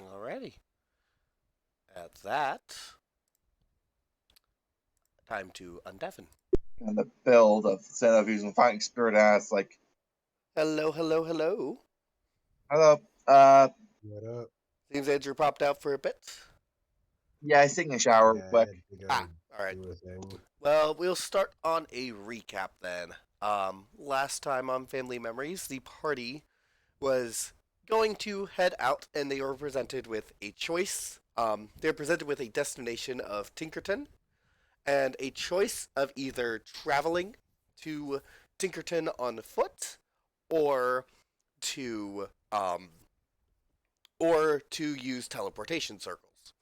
Alrighty. At that, time to undeafen. And the build of instead of using fighting spirit as like, Hello, hello, hello. hello, What up? Seems Andrew popped out for a bit. yeah, I sing a shower real Yeah, I quick. had to Ah, go alright. do a thing. Well, we'll start on a recap then. Last time on Family Memories, the party was going to head out and they were presented with a choice. They were presented with a destination of Tinkerton and a choice of either traveling to Tinkerton on foot or to um, to use teleportation circles.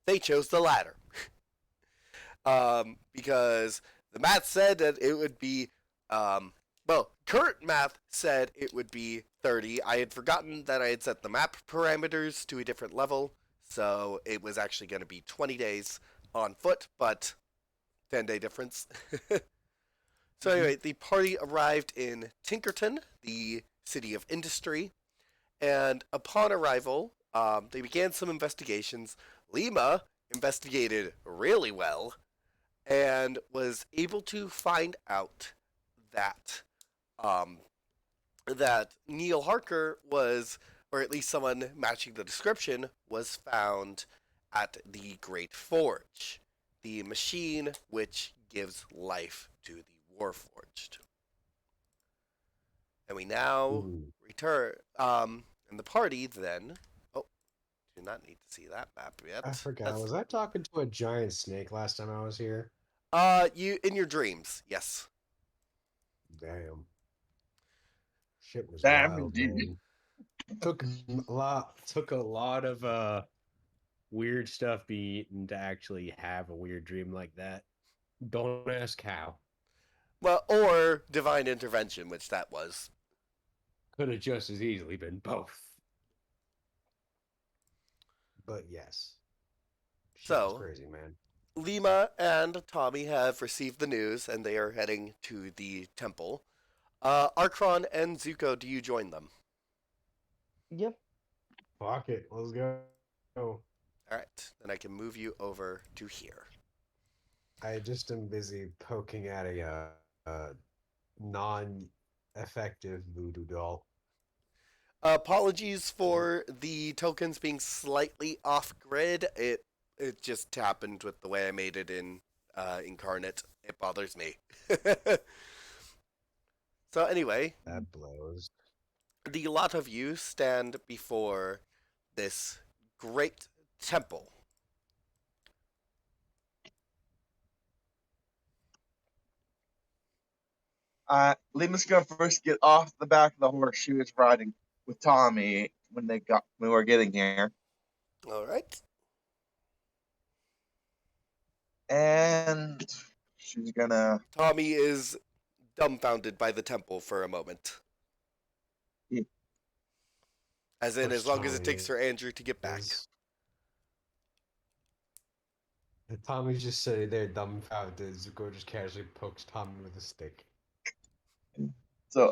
They chose the latter because the math said that it would be current math said it would be 30. I had forgotten that I had set the map parameters to a different level, so it was actually going to be 20 days on foot, but 10-day difference. So anyway, the party arrived in Tinkerton, the city of industry, and upon arrival, they began some investigations. Lima investigated really well and was able to find out that um, that Neil Harker was, or at least someone matching the description, was found at the Great Forge, the machine which gives life to the Warforged. And we now Ooh, return. And the party then. Oh, do not need to see that map I yet. forgot. That's Was I talking to a giant snake last time I was here? you in your dreams. Yes. Damn. Shit was Damn, wild, dude. man. Took a lot of weird stuff being eaten to actually have a weird dream like that. Don't ask how. Well, or divine intervention, which that was. Could have just as easily been both. But yes. Shit was So crazy, man. Lima and Tommy have received the news, and they are heading to the temple. Archron and Zuko, do you join them? Yep. Fuck it. Let's go. All right, then I can move you over to here. I just am busy poking at a non-effective voodoo doll. Apologies for the tokens being slightly off grid. It just happened with the way I made it in Incarnate. It bothers me. So anyway, That blows. the lot of you stand before this great temple. Lima's gonna first get off the back of the horse she was riding with Tommy when we were getting here, All right. and she's gonna. Tommy is dumbfounded by the temple for a moment. As in, Push as long as it Tommy takes for Andrew to get back. is. Tommy's just sitting there dumbfounded. Zuko just casually pokes Tommy with a stick. So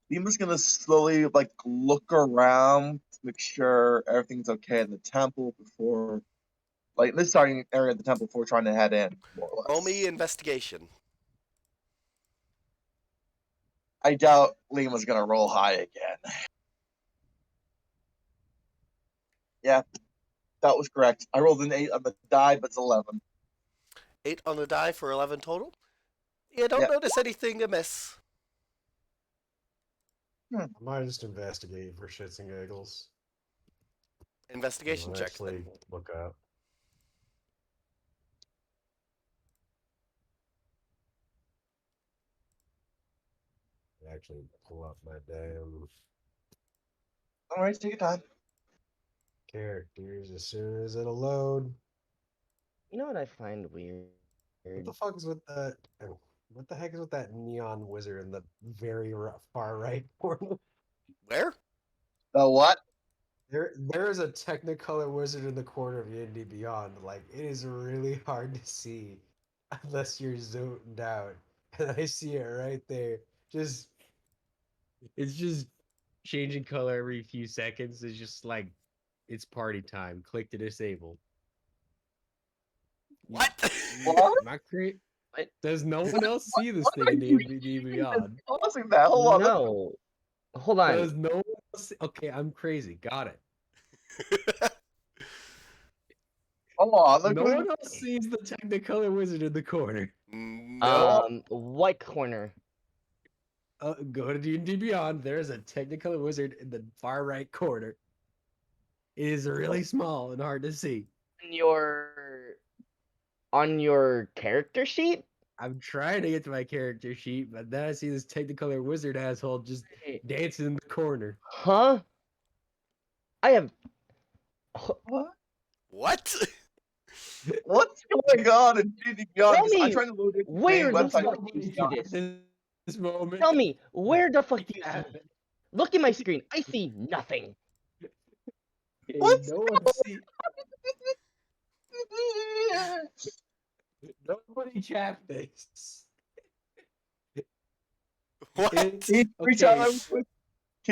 Lima's gonna slowly like look around to make sure everything's okay in the temple before, like this starting area of the temple before trying to head in, more or Roll less. me investigation. I doubt Lima's gonna roll high again. Yeah, that was correct. I rolled an 8 on the die, but it's 11. 8 on the die for 11 total. You don't Yeah. notice anything amiss. Hmm. I might just investigate for shits and giggles. Investigation check Actually, then. look up. Actually, pull up my damn All right, take your time. characters as soon as it'll load. You know what I find weird? What the fuck is with that? What the heck is with that neon wizard in the very far right corner? Where? The what? There is a Technicolor wizard in the corner of D&D Beyond. Like it is really hard to see unless you're zoomed out, and I see it right there. Just it's just changing color every few seconds is just like it's party time. Click to disable. What? What? Am I crazy? What? Does no one else see this What thing are in you D&D Beyond? Pausing that. Hold on. No. Hold on. Does no one else see? Okay, I'm crazy. Got it. Hold on. Look, No look, one else sees the Technicolor wizard in the corner. No. What corner? Go to D&D Beyond. There's a Technicolor wizard in the far right corner. It is really small and hard to see. On your character sheet? I'm trying to get to my character sheet, but then I see this Technicolor wizard asshole just dancing in the corner. Huh? I have. what? What? What's going on in D&D Beyond? Tell 'Cause I'm me, trying to load in the where main the website. fuck do you see this? This moment. Tell me, where the fuck do you see Yeah. this? Look at my screen. I see nothing. What's No one see. Nobody chat this. What? Can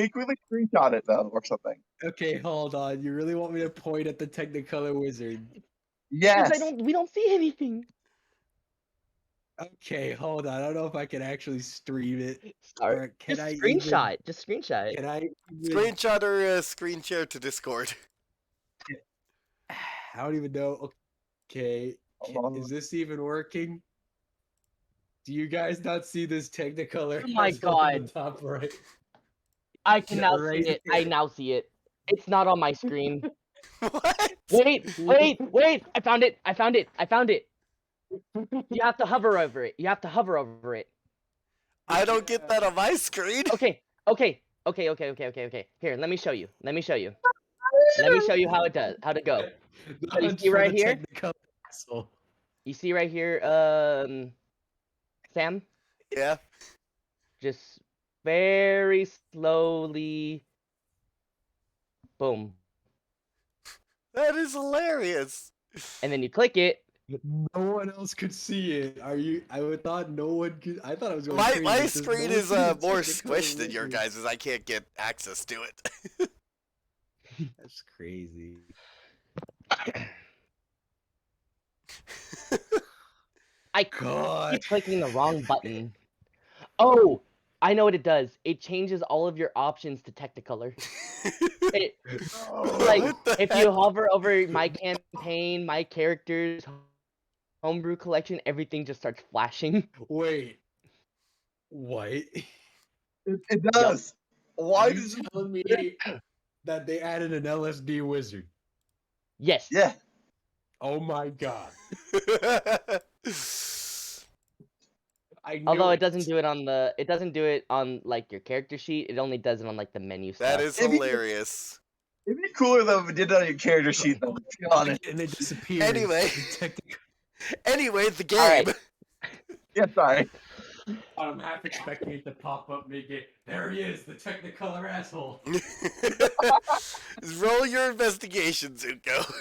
you quickly screenshot it though, or something? Okay, hold on. You really want me to point at the Technicolor wizard? Yes. Because we don't see anything. Okay, hold on. I don't know if I can actually stream it. Sorry. Or can Just I screenshot. Just screenshot Even, it. can I even, Screenshot or screen share to Discord. I don't even know. Okay, is this even working? Do you guys not see this Technicolor? Oh my asshole in God. the top right. I can now right see it. here. I now see it. It's not on my screen. What? Wait! I found it! I found it! You have to hover over it. You have to hover over it. I don't get that on my screen. Okay. Here, let me show you. Let me show you how it does. How to go. So you Hunt see for right the here? Technicolor asshole. You see right here, Sam? Yeah. Just very slowly. Boom. That is hilarious. And then you click it. No one else could see it. Are you? I would thought no one could. I thought I was going. My crazy. my It says no screen one is sees the more Technicolor squished than your wizard. guys'. I can't get access to it. That's crazy. I God. keep clicking the wrong button. Oh, I know what it does. It changes all of your options to Technicolor. It, like, What the if heck? you hover over my campaign, my characters, homebrew collection, everything just starts flashing. Wait. What? It does. Why Are you does it? telling me that they added an LSD wizard? Yes. Yeah. Oh my god. I knew Although it doesn't do it on like your character sheet. It only does it on like the menu stuff. That is If you- hilarious. It'd be cooler though if it did that on your character sheet though. Let's be honest. And it disappears. Anyway. Anyway, the game. Alright. Yeah, sorry. I'm half expecting it to pop up, make it. There he is, the Technicolor asshole. Roll your investigation, Zuko.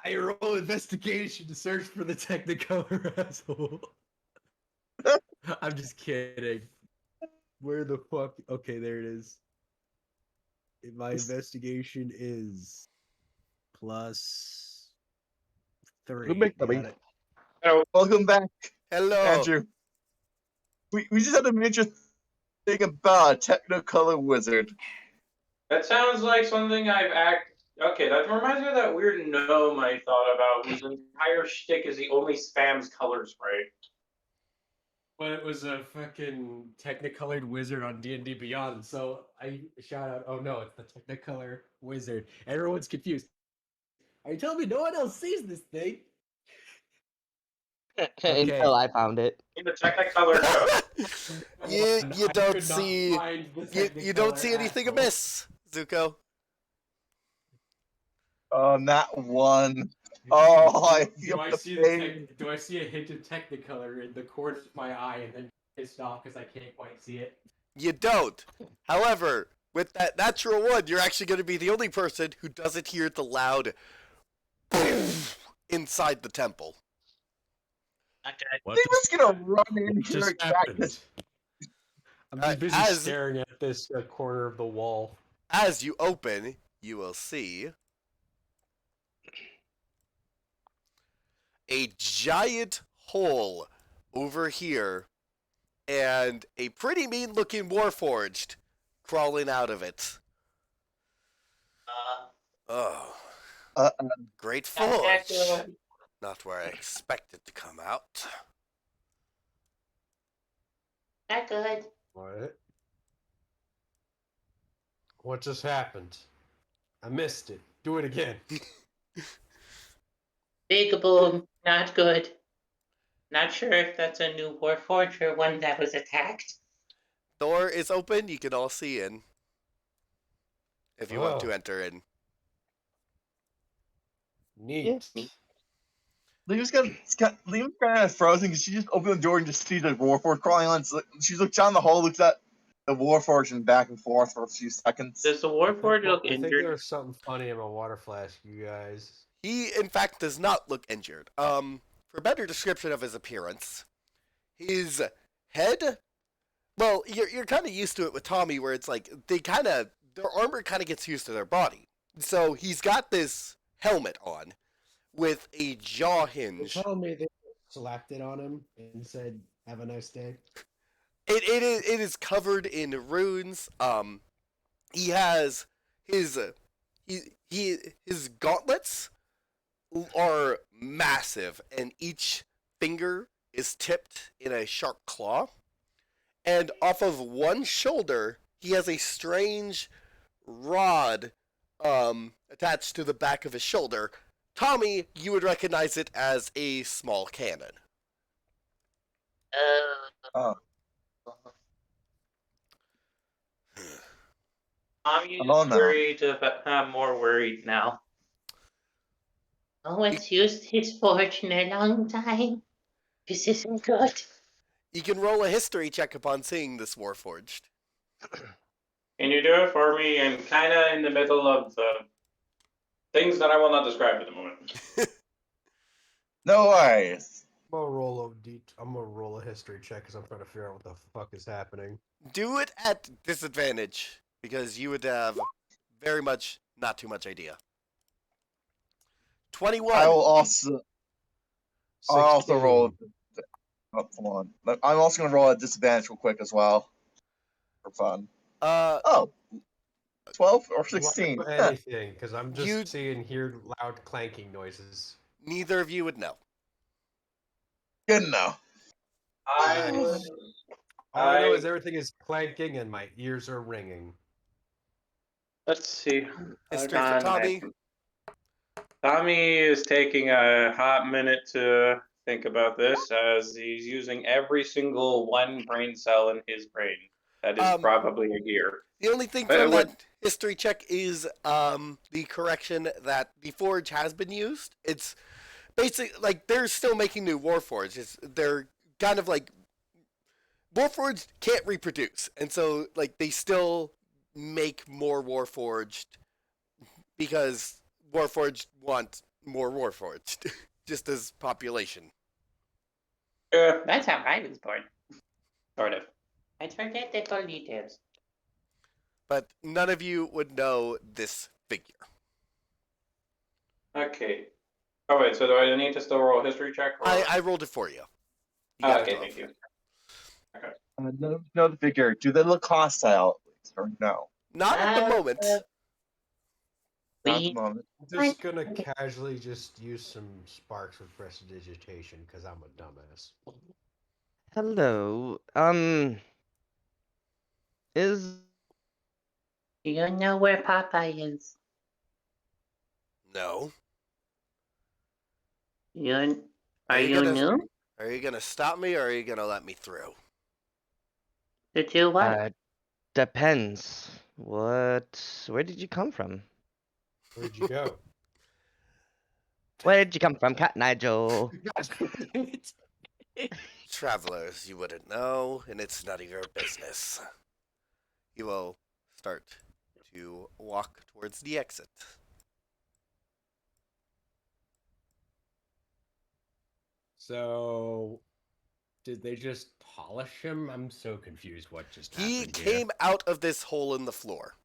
I roll investigation to search for the Technicolor asshole. I'm just kidding. Where the fuck? Okay, there it is. My investigation is +3. Who make the Got beat? it. Welcome back, Hello. Andrew. We just had a major thing about a Technicolor wizard. That sounds like something Okay, that reminds me of that weird gnome I thought about, whose entire shtick is he only spams color spray. But it was a fucking Technicolored wizard on D&D Beyond, so I shout out, oh no, it's the Technicolor wizard. Everyone's confused. Are you telling me no one else sees this thing? Until I found it. In the Technicolor code. you I don't could not see find the you don't Technicolor see anything asshole. amiss, Zuko. Not one. Oh, I feel do I the see pain. do I see a hint of Technicolor in the corner of my eye and then pissed off because I can't quite see it? You don't. However, with that natural one, you're actually going to be the only person who doesn't hear the loud inside the temple. What They're just gonna run in here just and crack happened? this. I'm just busy as- staring at this corner of the wall. As you open, you will see a giant hole over here and a pretty mean looking Warforged crawling out of it. Oh, Uh, great Not that forge. good. Not where I expected to come out. Not good. What? What just happened? I missed it. Do it again. Big boom. Not good. Not sure if that's a new Warforged or one that was attacked. Door is open. You can all see in. If you want Oh. to enter in. Neat. Liam's kind of frozen because she just opened the door and just sees a Warforged crawling on. She looks down the hole, looks at the Warforged and back and forth for a few seconds. Does the Warforged look I think injured? there's something funny in my water flask, you guys. He, in fact, does not look injured. For a better description of his appearance, his head. Well, you're kind of used to it with Tommy, where it's like their armor kind of gets used to their body. So he's got this helmet on with a jaw hinge. Tell me they slapped it on him and said, "Have a nice day." It is covered in runes. He has his his gauntlets are massive, and each finger is tipped in a sharp claw. And off of one shoulder, he has a strange rod attached to the back of his shoulder. Tommy, you would recognize it as a small cannon. Oh. I'm Hello now. worried, but I'm more worried now. No one's used his forge in a long time. This isn't good. You can roll a history check upon seeing this Warforged. Can you do it for me? I'm kind of in the middle of things that I will not describe at the moment. No worries. I'm gonna roll a history check because I'm trying to figure out what the fuck is happening. Do it at disadvantage, because you would have very much not too much idea. 21. I will also. I'll also 16. roll. Oh, come on. I'm also gonna roll a disadvantage real quick as well, for fun. Oh. 12 or 16. Why not anything, because I'm just You- seeing here loud clanking noises. Neither of you would know. Good enough. I Nice. All I know I- is everything is clanking and my ears are ringing. let's see. History Hold for on, Tommy. Tommy is taking a hot minute to think about this as he's using every single one brain cell in his brain. That is probably a year. The only thing But it from would- that history check is the correction that the forge has been used. It's basically like they're still making new Warforged. They're kind of like Warforged can't reproduce, and so like they still make more Warforged because Warforged want more Warforged, just as population. That's how I was born. Sort of. I forget the full details. But none of you would know this figure. Okay. Oh wait, so do I need to still roll a history check? Or... I rolled it for you. You got a okay, 12. thank you. No, the figure. Do they look hostile at least, or no? Not at the moment. Not at the moment. I'm just gonna casually just use some sparks with prestidigitation because I'm a dumbass. Hello. Is Do you know where Popeye is? No. Are you you gonna- new? Are you gonna stop me or are you gonna let me through? To do what? depends. Where did you come from? Where'd you go? Where did you come from, Cat Nigel? Travelers, you wouldn't know, and it's none of your business. You will start to walk towards the exit. So, Did they just polish him? I'm so confused. What just He happened here? came out of this hole in the floor.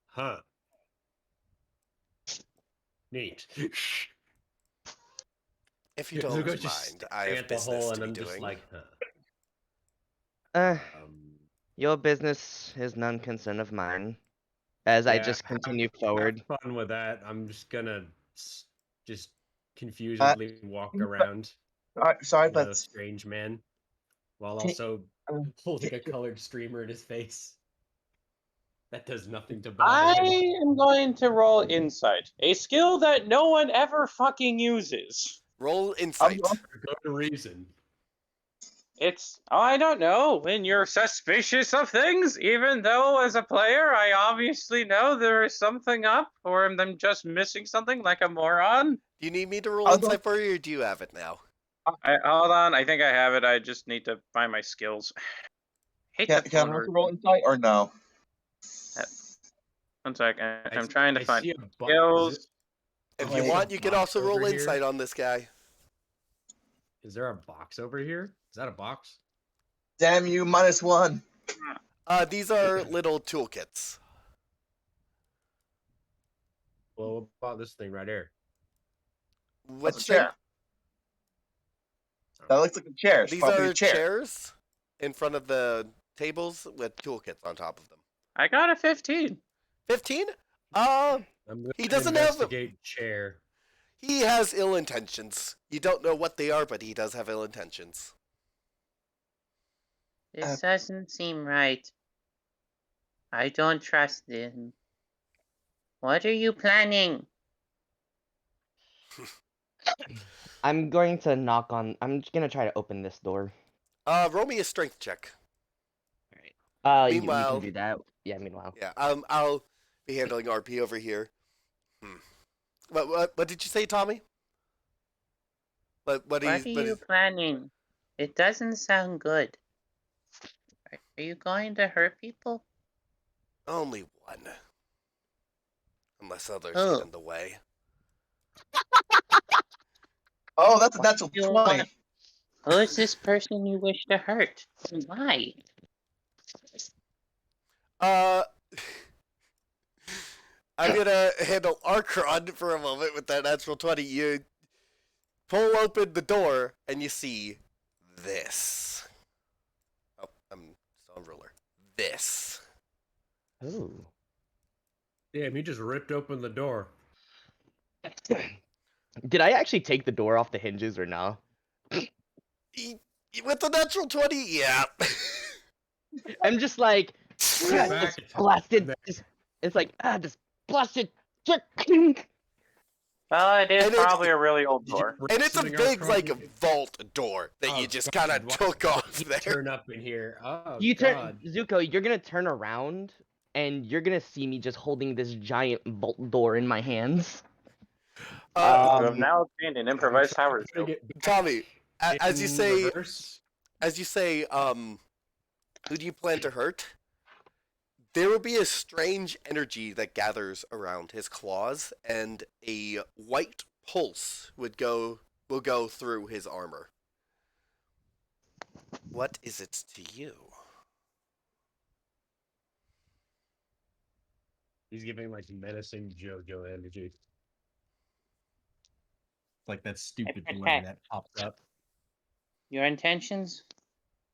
Huh. Neat. If you So don't go just mind, I staring have at the business hole, to and be I'm just doing. like, huh. Uh, Um, your business is none concern of mine. As I yeah, just continue have forward. fun with that. I'm just gonna just Uh, confusedly walk around sorry, the but strange man, while Can- also um, holding a can- colored streamer in his face. That does nothing to I bother him. am going to roll insight, a skill that no one ever fucking uses. Roll I'm, insight. Good reason. It's, I don't know, when you're suspicious of things, even though as a player I obviously know there is something up, or I'm just missing something like a moron. Do you need me to roll I'll insight for you, or do you have it now? Hold on, I think I have it, I just need to find my skills. Hate can, the can I phone also roll insight or no? One second, I I'm trying to find see a skills. If Oh, you wait. want, you can box also roll over here? insight on this guy. Is there a box over here? Is that a box? Damn you, -1. These are little toolkits. Well, what about this thing right here? Which That's a thing? chair. That looks like a chair. It's These probably are a chair. chairs in front of the tables with toolkits on top of them. I got a 15. 15? I'm gonna He doesn't have them. investigate chair. He has ill intentions. You don't know what they are, but he does have ill intentions. This doesn't seem right. I don't trust him. What are you planning? I'm going to knock on. I'm just gonna try to open this door. Roll me a strength check. You Meanwhile- can do that. Yeah. Meanwhile. Yeah, I'll be handling RP over here. What did you say, Tommy? What What are you planning? It doesn't sound good. Are you going to hurt people? Only one. Unless others Oh. get in the way. Oh, that's a Why natural do you 20. want- Who is this person you wish to hurt? And why? I'm gonna handle Archon for a moment with that natural 20. You pull open the door and you see this. Oh, I'm still on ruler. This. Ooh. Damn, he just ripped open the door. Did I actually take the door off the hinges or no? With the natural 20, yeah. I'm just like, Back this attack. blasted. It's like this blasted. Well, it is And it- probably a really old Did you door. rip And it's a something big, across like, the- vault door that Oh, you just God, kind of why took off did you there. turn up in here. Oh, You turn, God. Zuko. You're gonna turn around, and you're gonna see me just holding this giant bolt door in my hands. You Uh, have now obtained an improvised tower Trying to shield. get back Tommy, as you in say, reverse. who do you plan to hurt? There will be a strange energy that gathers around his claws, and a white pulse will go through his armor. What is it to you? He's giving like menacing JoJo energy. Like that stupid balloon that pops up. Your intentions,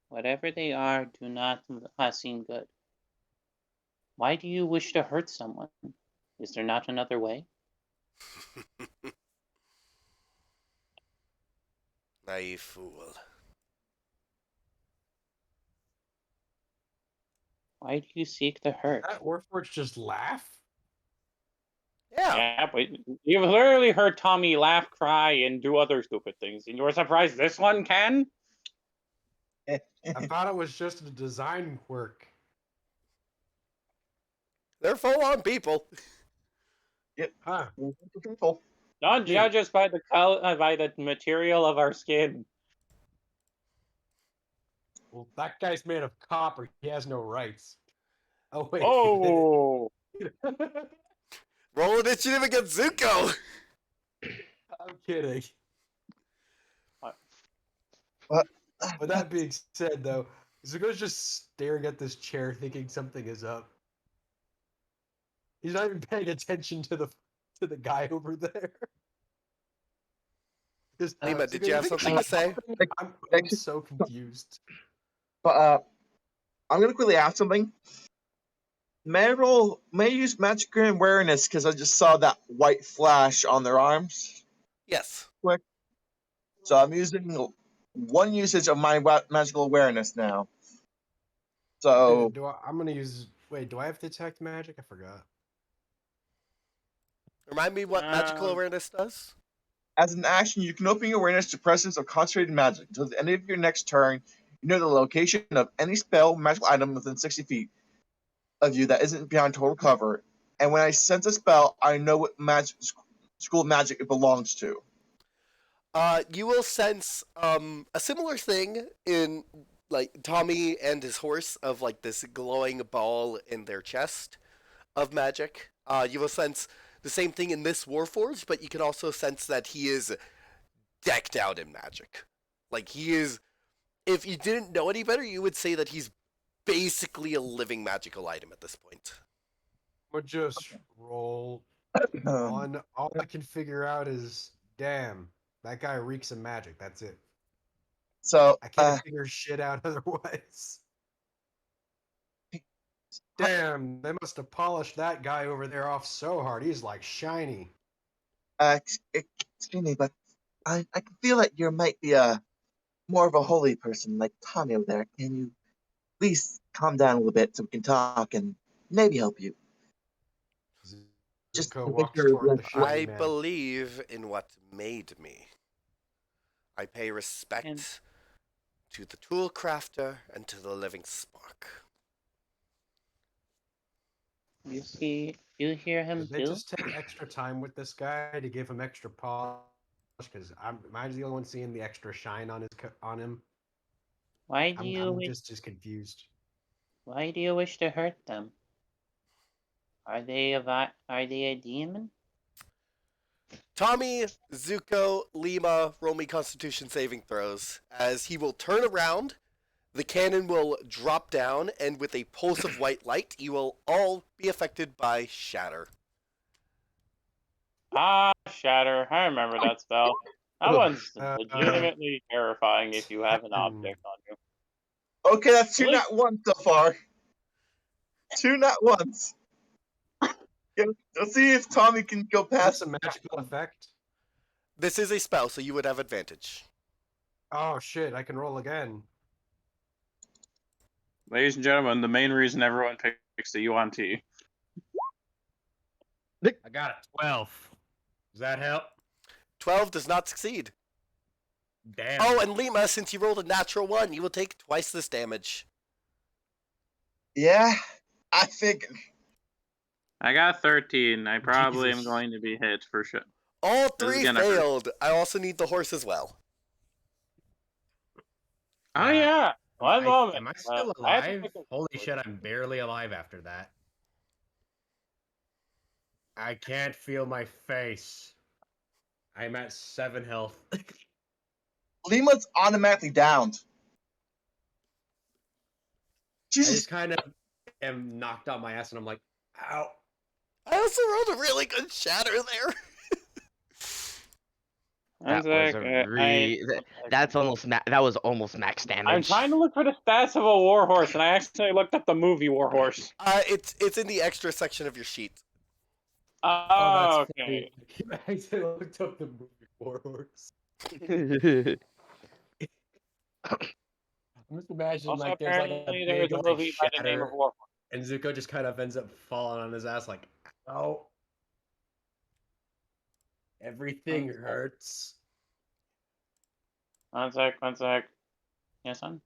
whatever they are, do not seem good. Why do you wish to hurt someone? Is there not another way? Naive fool. Why do you seek to hurt? That Warforged just laugh? Yeah. Yeah, but you've literally heard Tommy laugh, cry, and do other stupid things, and you're surprised this one can? I thought it was just a design quirk. They're full-on people. Huh. People. Don't judge us by the color, by the material of our skin. Well, that guy's made of copper. He has no rights. Oh, wait. Oh, Roll initiative against Zuko. I'm kidding. With that being said, though, Zuko's just staring at this chair, thinking something is up. He's not even paying attention to the guy over there. Just, Lima, Zuko, did you have think something to say? I'm so confused. But I'm gonna quickly ask something. May I use magic awareness because I just saw that white flash on their arms. Yes. So I'm using one usage of my magical awareness now. So I'm gonna use. Wait, do I have detect magic? I forgot. Remind me what magical Um, awareness does? as an action, you can open your awareness to presence of concentrated magic. Until the end of your next turn, you know the location of any spell, magical item within 60 feet of you that isn't beyond total cover. And when I sense a spell, I know what school of magic it belongs to. You will sense a similar thing in like Tommy and his horse of like this glowing ball in their chest of magic. You will sense the same thing in this Warforged, but you can also sense that he is decked out in magic. Like he is. If you didn't know any better, you would say that he's basically a living magical item at this point. Or just roll on. All I can figure out is, damn, that guy reeks of magic. That's it. So I can't figure shit out otherwise. Damn, they must have polished that guy over there off so hard. He's like shiny. excuse me, but I can feel that you might be more of a holy person like Tommy over there. Can you please calm down a little bit so we can talk and maybe help you? Just Zuko to make walks sure toward the you're- shiny I man. believe in what made me. I pay respect And- to the tool crafter and to the living spark. You hear him Did they too? just take extra time with this guy to give him extra polish? Because am I the only one seeing the extra shine on him? Why do I'm you just confused. why do you wish to hurt them? Are they a demon? Tommy, Zuko, Lima, roll me Constitution saving throws. As he will turn around, the cannon will drop down, and with a pulse of white light, you will all be affected by shatter. Shatter. I remember that spell. That one's legitimately terrifying if you have an object on you. Okay, that's two Really? not one so far. Two not ones. Let's see if Tommy can go That's past. a magical effect. This is a spell, so you would have advantage. Oh shit! I can roll again. Ladies and gentlemen, the main reason everyone picks the UNT. I got it. 12. Does that help? 12 does not succeed. Damn. Oh, and Lima, since you rolled a natural 1, you will take twice this damage. Yeah, I figured. I got 13. I probably am Jesus. going to be hit for sure. All This is 3 gonna hurt. failed. I also need the horse as well. Oh yeah. One moment. Am I still I have to alive? pick a- Holy shit, I'm barely alive after that. I can't feel my face. I'm at 7 health. Lima's automatically downed. I Jesus, just kind of am knocked on my ass and I'm like, ow. I also rolled a really good shatter there. That was that's almost that was almost max damage. I'm trying to look for the stats of a warhorse, and I accidentally looked up the movie Warhorse. It's in the extra section of your sheet. Oh, okay. I accidentally looked up the movie Warhorse. I'm just imagining Also, like there's like apparently a there is big a like, movie by the name shatter, of Warhorse. and Zuko just kind of ends up falling on his ass like, ow. Everything hurts. One sec. Yes, son?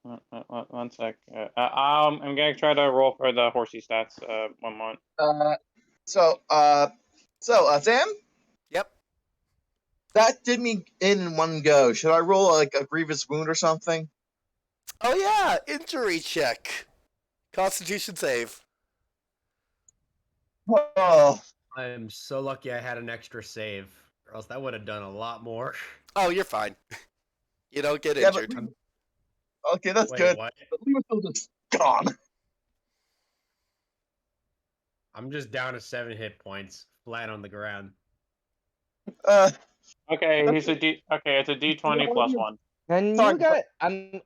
One sec. I'm gonna try to roll for the horsey stats. One moment. Sam, Yep. that did me in one go. Should I roll like a grievous wound or something? Oh yeah, injury check. Constitution save. Oh, I'm so lucky I had an extra save Or else that would have done a lot more. Oh, you're fine. You don't get Yeah, but injured. okay, that's Wait, good. what? But Lima's still just gone. I'm just down to 7 hit points, flat on the ground. Okay, he's a D. Okay, it's a D20 plus 1. Can Sorry, you guys?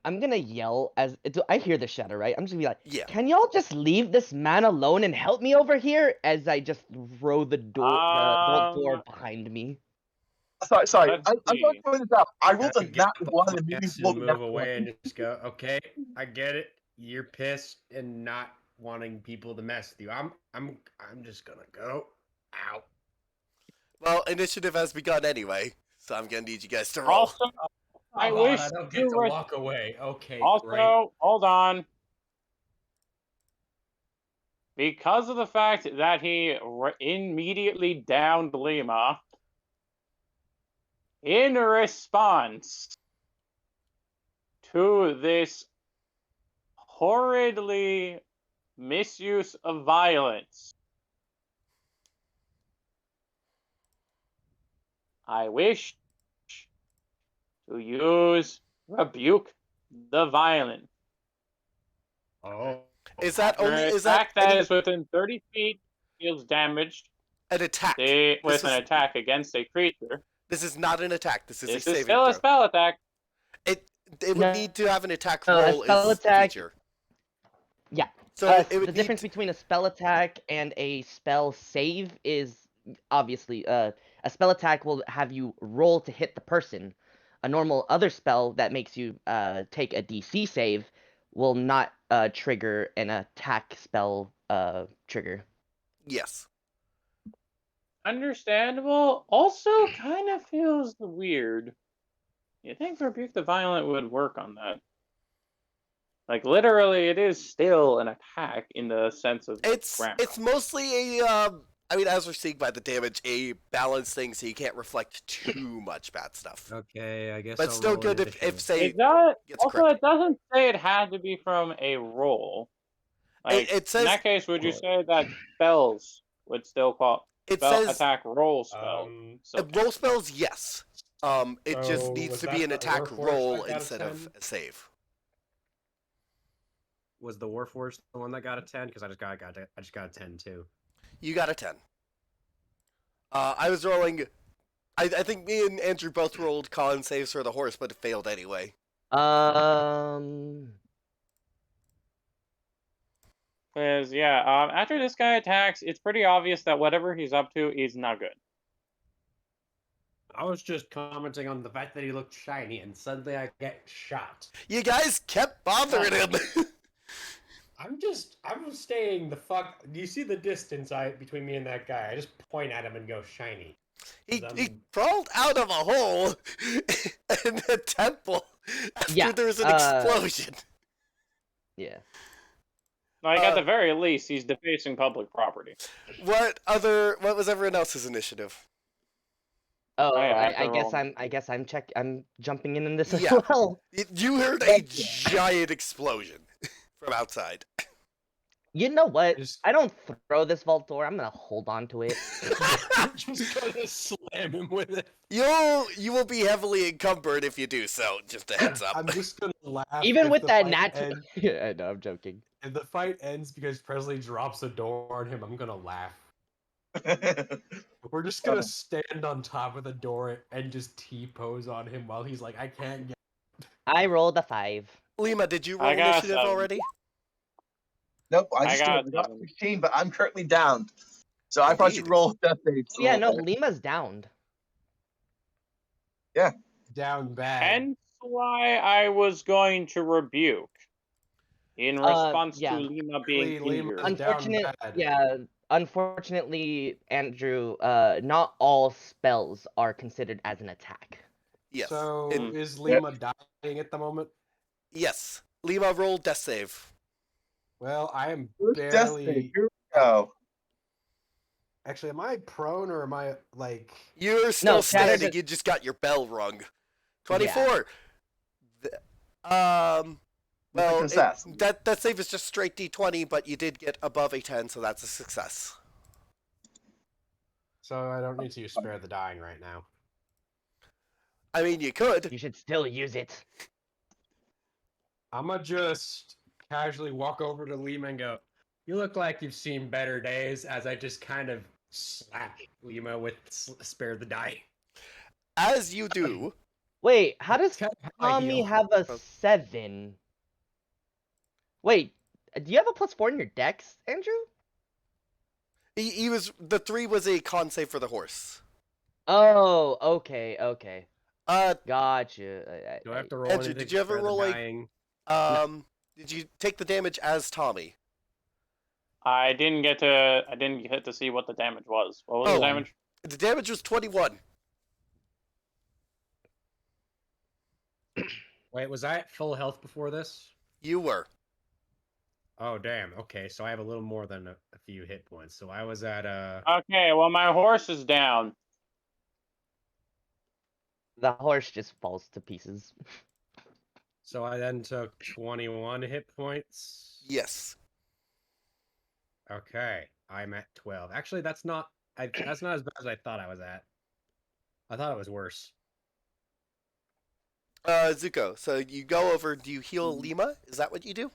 I'm gonna yell as I hear the shadow, right? I'm just gonna be like, Yeah. can y'all just leave this man alone and help me over here? As I just throw the vault door behind me. Sorry. Let's I'm going see. to point this out. I rolled a Get nat up one on and my immediately ass rolled and a nat move away one. and just go, okay, I get it. You're pissed and not wanting people to mess with you. I'm just gonna go. Ow. Well, initiative has begun anyway, so I'm gonna need you guys to roll. Also, I Hold on, wish I don't you get to were- walk away. Okay, Also, great. hold on. Because of the fact that he immediately downed Lima, in response to this horridly misuse of violence, I wish to use Rebuke the Violent. Oh. Is that An only is that attack that any, is within 30 feet deals damage an attack? with an is- attack against a creature. This is not an attack. This is This a is saving still a throw. spell attack. It would No, need to have an attack no, a roll spell as attack- feature. Yeah. So it would the need difference to- between a spell attack and a spell save is obviously a spell attack will have you roll to hit the person. A normal other spell that makes you take a DC save will not trigger an attack spell trigger. Yes. Understandable. Also, kind of feels weird. You think Rebuke the Violent would work on that? Like, literally, it is still an attack in the sense of grammar. It's mostly a I mean, as we're seeing by the damage, a balance thing, so you can't reflect too much bad stuff. Okay, I guess. But I'll still roll good if initiative. say It does. gets Also, corrected. it doesn't say it had to be from a roll. Like, It says- in that case, would you say that spells would still call it spell says attack roll spell? roll spells, yes. It just So, needs was to that be an the attack Warforged roll that got a instead of 10? a save. Was the Warforged the one that got a 10? Because I just got a 10 too. You got a 10. I was rolling. I think me and Andrew both rolled con saves for the horse, but it failed anyway. Because after this guy attacks, it's pretty obvious that whatever he's up to is not good. I was just commenting on the fact that he looked shiny, and suddenly I get shot. You guys kept bothering him. I'm staying the fuck. Do you see the distance between me and that guy? I just point at him and go shiny. he crawled out of a hole in the temple after Yeah, there was an explosion. Yeah. Like, at the very least, he's defacing public property. What was everyone else's initiative? Oh, I have I to guess roll. I'm jumping in this as Yeah. well. You heard a giant explosion from outside. You know what? Just- I don't throw this vault door. I'm gonna hold on to it. I'm just gonna slam him with it. You will be heavily encumbered if you do so. Just a heads up. I'm just gonna laugh. Even if with the that fight natural. ends- Yeah, I know. I'm joking. If the fight ends because Presley drops a door on him, I'm gonna laugh. We're just gonna stand on top of the door and just T-pose on him while he's like, I can't get. I rolled a 5. Lima, did you roll I got initiative 7. already? Nope, I I just got got 7. 16, but I'm currently downed. So I probably should Indeed. roll death saves. Oh, yeah, no, Lima's downed. Down bad. Hence why I was going to rebuke in response yeah. to Lima being Lima injured. is down Unfortunate, bad. yeah. Unfortunately, Andrew, not all spells are considered as an attack. Yes. So It- is Lima dying at the moment? yes. Lima rolled death save. Well, I am First death save. barely. Here we go. Actually, am I prone or am I like? You're still Shatter standing. the- You just got your bell rung. 24. Well, success. that save is just straight D20, but you did get above a 10, so that's a success. So I don't need to use spare the dying right now. I mean, you could. You should still use it. I'm gonna just casually walk over to Lima and go, "You look like you've seen better days," as I just kind of slap Lima with spare the die. As you do, Wait, how does How I Tommy heal. have a Oh. 7? Wait, do you have a +4 in your dex, Andrew? he was the 3 was a con save for the horse. Oh, okay, okay. Uh, Gotcha. Do I have to roll Andrew, anything? did you ever for the roll, like- dying? did you take the damage as Tommy? I didn't get to see what the damage was. What was Oh. the damage? The damage was 21. Wait, was I at full health before this? You were. Oh damn. Okay, so I have a little more than a few hit points. So I was at Okay, well my horse is down. The horse just falls to pieces. So I then took 21 hit points. Yes. Okay, I'm at 12. Actually, that's not as bad as I thought I was at. I thought it was worse. Zuko, so you go over, do you heal Lima? Is that what you do?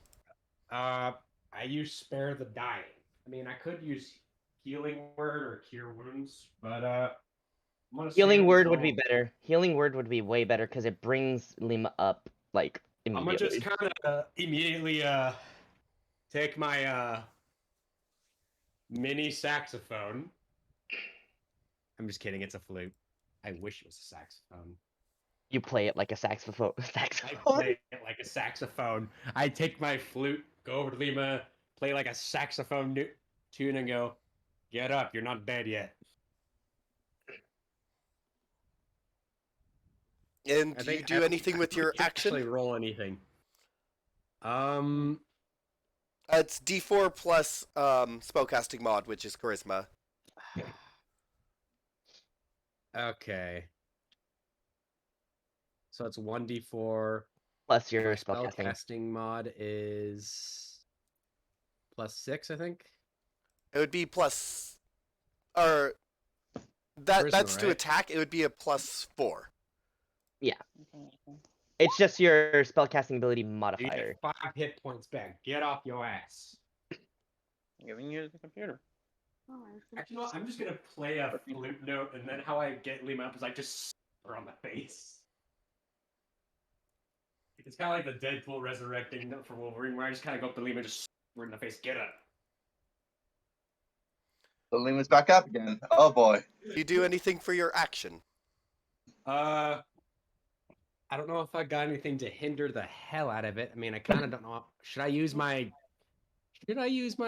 I use spare the dying. I mean, I could use healing word or cure wounds, but I'm gonna Healing save word would be until- better. Healing word would be way better because it brings Lima up like I'm gonna immediately. just kind of immediately take my mini saxophone. I'm just kidding. It's a flute. I wish it was a saxophone. You play it like a saxophone. I Saxophone. play it like a saxophone. I take my flute, go over to Lima, play like a saxophone tune, and go, "Get up! You're not dead yet." And I do you think- do I anything don't with your think you actually action? roll anything. It's D4 plus spellcasting mod, which is charisma. Okay. So it's 1d4. Plus your My spellcasting. spellcasting mod is +6, I think. It would be plus, or that's Charisma, to right? attack. It would be a +4. It's just your spellcasting ability You modifier. get 5 hit points back. Get off your ass. Giving you the computer. Actually, you know what? I'm just gonna play a flute note, and then how I get Lima up is I just her on the face. It's kind of like the Deadpool resurrecting note for Wolverine, where I just kind of go up to Lima and just her in the face. Get up. The Lima's back up again. Oh boy. Do you do anything for your action? I don't know if I got anything to hinder the hell out of it. I mean, I kind of don't know. Should I use my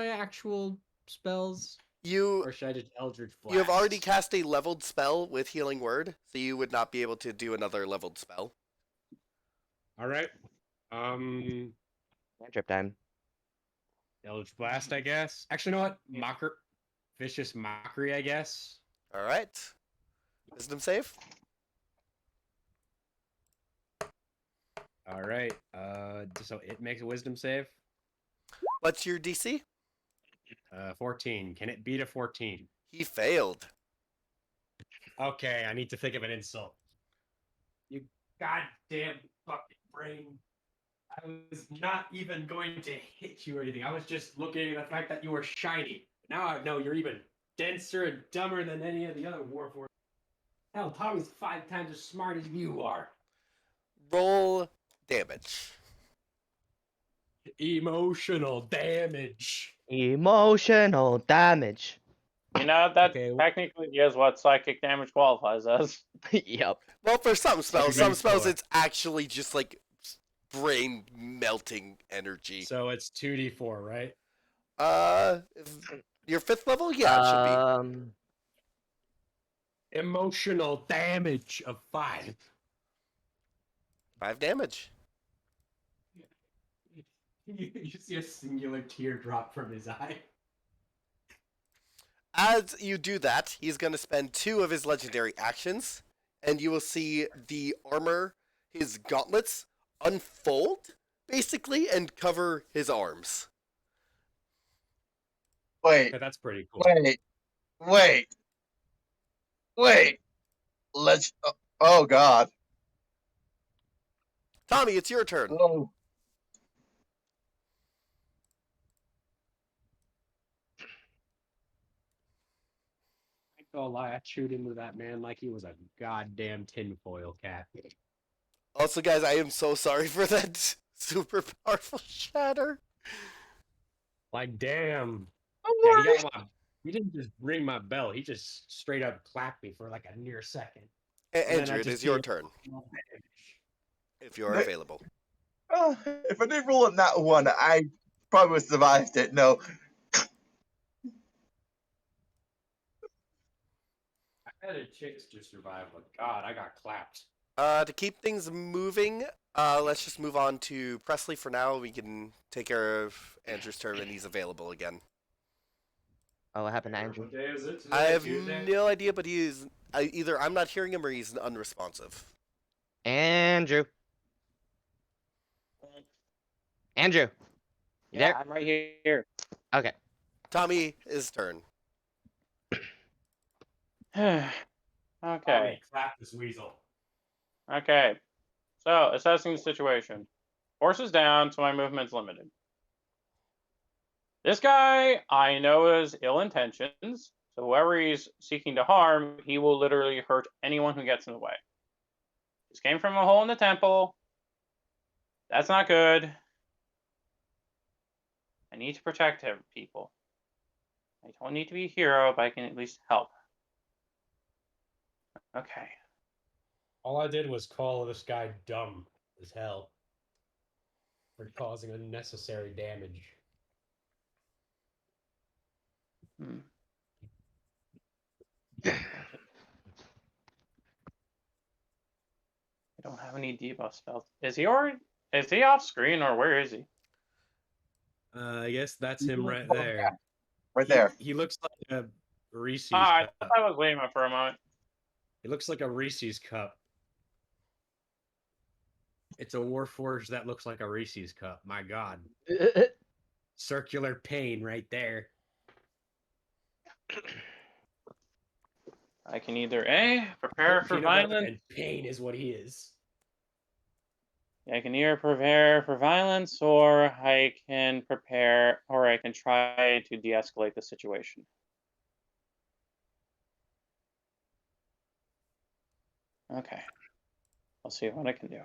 actual spells, You or should I just Eldritch Blast? you have already cast a leveled spell with healing word, so you would not be able to do another leveled spell. All right. Cantrip time. Eldritch Blast, I guess. Actually, you know what? Vicious Mockery, I guess. All right. Wisdom save. All right. So it makes a Wisdom save. What's your DC? 14. Can it beat a 14? He failed. Okay, I need to think of an insult. You goddamn fucking brain. I was not even going to hit you or anything. I was just looking at the fact that you were shiny. Now I know you're even denser and dumber than any of the other Warforged. Hell, Tommy's 5 times as smart as you are. Roll damage. Emotional damage. Emotional damage. You know, that Okay. technically is what psychic damage qualifies as. Yep. Well, for some spells, Secondary some spells spell. it's actually just like brain melting energy. So it's 2d4, right? Your 5th level, yeah, it should be. Emotional damage of 5. 5 damage. You see a singular tear drop from his eye. As you do that, he's going to spend 2 of his legendary actions, and you will see the armor, his gauntlets, unfold, basically, and cover his arms. Wait, Yeah, that's pretty cool. wait. Let's. Oh God. Tommy, it's your turn. Oh, I ain't gonna lie, I chewed into that man like he was a goddamn tinfoil cap. Also, guys, I am so sorry for that super powerful shatter. Like, damn. oh Yeah, my. he didn't just ring my bell. He just straight up clapped me for like a near second. And then I Andrew, it just is your feel- turn if you are But- available. If I didn't roll in that one, I probably would have survived it. No. I had a chance to survive, but God, I got clapped. To keep things moving, let's just move on to Presley for now. We can take care of Andrew's turn when he's available again. Oh, what happened to Andrew? What day is it today? I have Tuesday? no idea, but he is either I'm not hearing him or he's unresponsive. Andrew. Andrew. You Yeah, there? I'm right here. Okay. Tommy, his turn. Okay. Tommy, clap this weasel. Okay. So, assessing the situation. Force is down, so my movement's limited. This guy I know has ill intentions, so whoever he's seeking to harm, he will literally hurt anyone who gets in the way. This came from a hole in the temple. That's not good. I need to protect people. I don't need to be a hero, but I can at least help. Okay. All I did was call this guy dumb as hell for causing unnecessary damage. Hmm. I don't have any debuff spells. Is he off screen or where is he? I guess that's You him can right call him there. Right there. He looks like a Reese's I cup. thought I was waiting for a moment. He looks like a Reese's cup. It's a Warforged that looks like a Reese's cup. My God. Circular pain right there. I can either A, prepare for Peanut butter violence. and pain is what he is. I can either prepare for violence or I can prepare or I can try to de-escalate the situation. Okay. I'll see what I can do.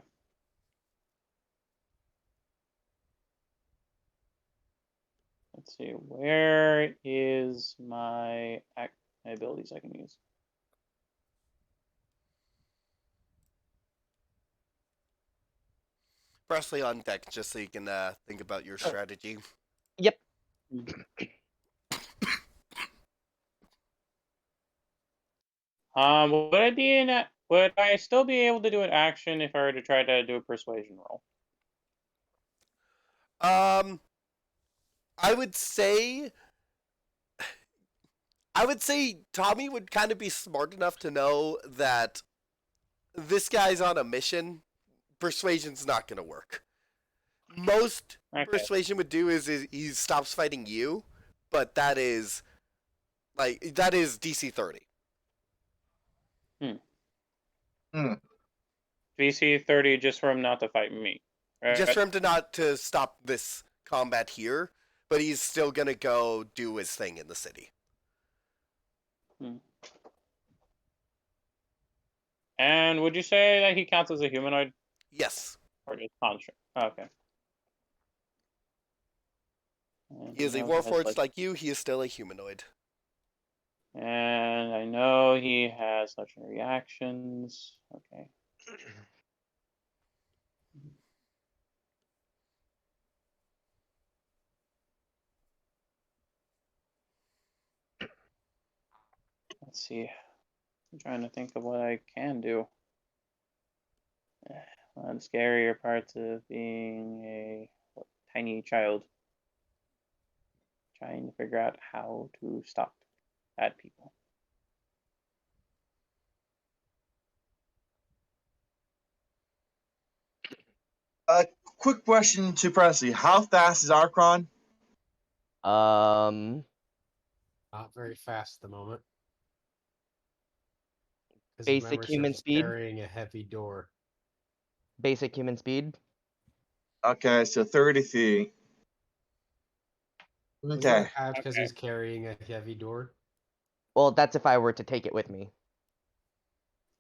Let's see, where is my abilities I can use? Presley on deck, just so you can think about your strategy. Yep. Would I still be able to do an action if I were to try to do a persuasion roll? I would say Tommy would kind of be smart enough to know that this guy's on a mission. Persuasion's not going to work. Most Okay. persuasion would do is he stops fighting you, but that is DC 30. DC 30 just for him not to fight me. Right? Just for him to stop this combat here, but he's still going to go do his thing in the city. And would you say that he counts as a humanoid Yes. or just construct? Okay. And He is a I know has, warforged like you, he is still a humanoid. And I know he has legendary actions. Okay. Let's see. I'm trying to think of what I can do. One of the scarier parts of being a tiny child. Trying to figure out how to stop bad people. Quick question to Presley. How fast is Archon? Not very fast at the moment. 'Cause Basic remember, human he's speed? carrying a heavy door. basic human speed. Okay, so 30 feet. Is Okay. that half because Okay. he's carrying a heavy door? Well, that's if I were to take it with me.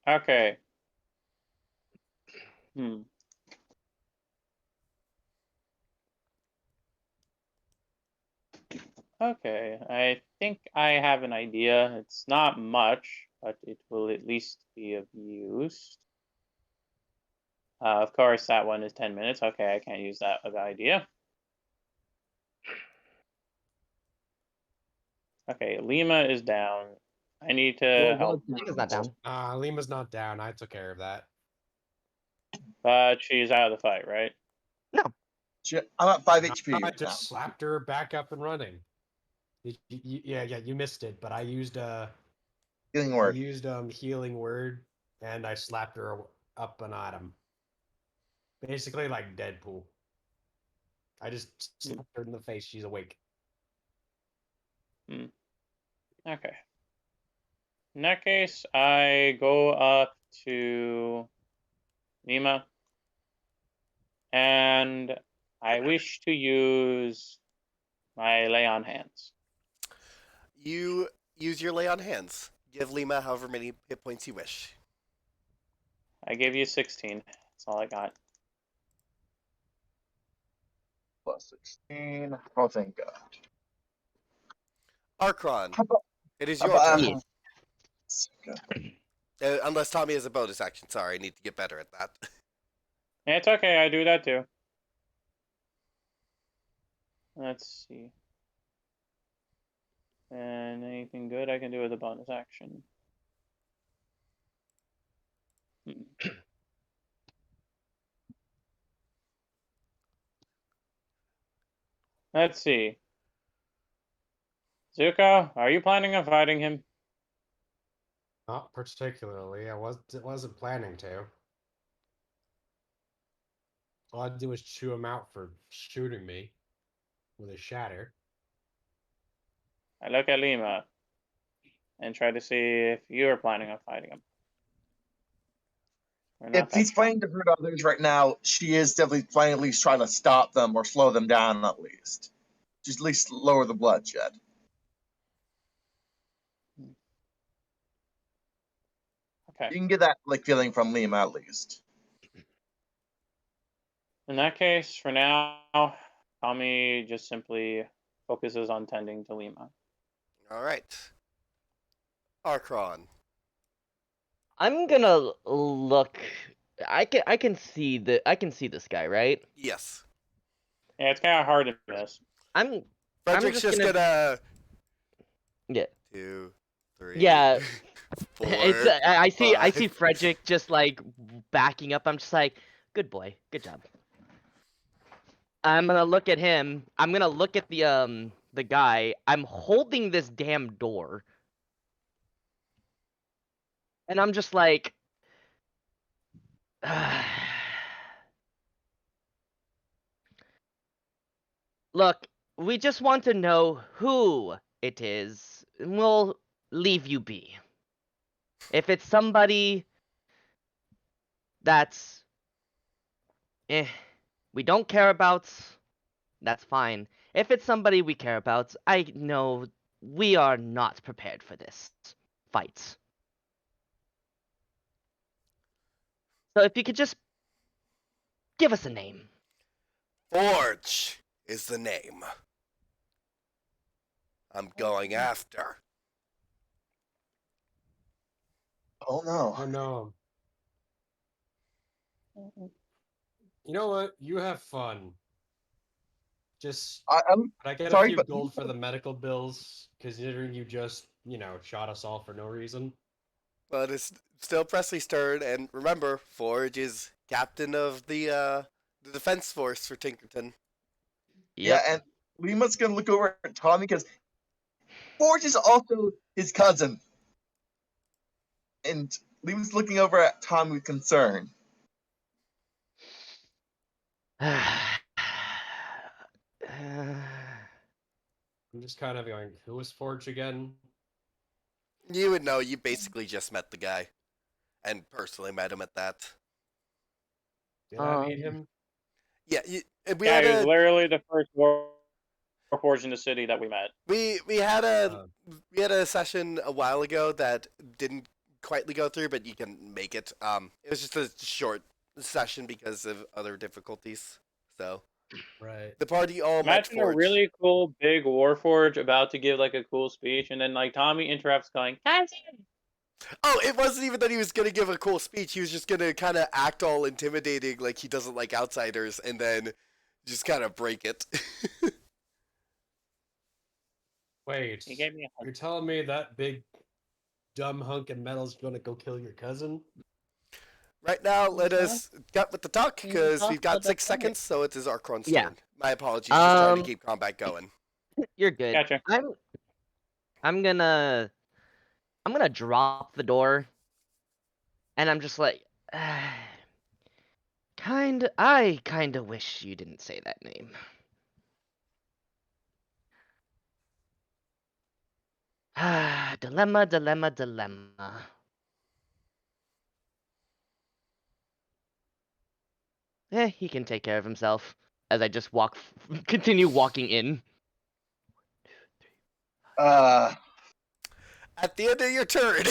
Okay. Hmm. Okay, I think I have an idea. It's not much, but it will at least be of use. Of course, that one is 10 minutes. Okay, I can't use that as an idea. Okay, Lima is down. I need to help, Lima's not down. Lima's not down. I took care of that. but she's out of the fight, right? I'm at 5 HP I right now. just slapped her back up and running. Yeah, you missed it, but I used Healing word. healing word, and I slapped her up an item. Basically like Deadpool. I just slapped her in the face. She's awake. Okay. In that case, I go up to Lima, and I wish to use my lay on hands. You use your lay on hands. Give Lima however many hit points you wish. I give you 16. That's all I got. Plus 16. Oh, thank God. Archron, How about, it is how your about turn. Yes. Unless Tommy has a bonus action. Sorry, I need to get better at that. Yeah, it's okay. I do that too. Let's see. And anything good I can do with a bonus action. Let's see. Zuko, are you planning on fighting him? Not particularly. Wasn't planning to. All I'd do is chew him out for shooting me with a shatter. I look at Lima and try to see if you're planning on fighting him. We're not if that he's strong. planning to hurt others right now, she is definitely planning to at least try to stop them or slow them down at least. Just at least lower the bloodshed. Okay. You can get that like feeling from Lima at least. In that case, for now, Tommy just simply focuses on tending to Lima. All right. Archron. I'm gonna look. I can see this guy, right? Yes. Yeah, it's kind of hard to miss. Frederick's just gonna- gonna. Yeah. 2, 3. Yeah. 4. It's I see 5. Frederick just like backing up. I'm just like, good boy, good job. I'm gonna look at him. I'm gonna look at the guy. I'm holding this damn door. And I'm just like look, we just want to know who it is, and we'll leave you be. If it's somebody that's we don't care about, that's fine. If it's somebody we care about, I know we are not prepared for this fight. So if you could just give us a name. Forge is the name I'm going after. Oh no. Oh no. You know what? You have fun. Just I'm could I get sorry, a few but gold for the medical bills, considering you just, shot us all for no reason? But it's still Presley's turn, and remember, Forge is captain of the defense force for Tinkerton. yeah, and Lima's gonna look over at Tommy because Forge is also his cousin. And Lima's looking over at Tommy with concern. I'm just kind of going, who was Forge again? You would know, you basically just met the guy. And personally met him at that. Did I meet him? Yeah, we Yeah, had he was a literally the first Warforged in the city that we met. we had a session a while ago that didn't quite go through, but you can make it. It was just a short session because of other difficulties. So Right. the party all met Imagine a Forge. really cool big Warforged about to give like a cool speech, and then like Tommy interrupts, going, "Cousin!" Oh, it wasn't even that he was gonna give a cool speech. He was just gonna kind of act all intimidating, like he doesn't like outsiders, and then just kind of break it. Wait. He gave me a hug. You're telling me that big dumb hunk of metal's gonna go kill your cousin? Right now, let us get with the talk because we've got Talk 6 about seconds, so it is Archron's Yeah. turn. My apologies, just trying to Um, keep combat going. You're good. Gotcha. I'm gonna drop the door, and I'm just like, I kinda wish you didn't say that name. Dilemma, dilemma, dilemma. He can take care of himself. As I just continue walking in. At the end of your turn,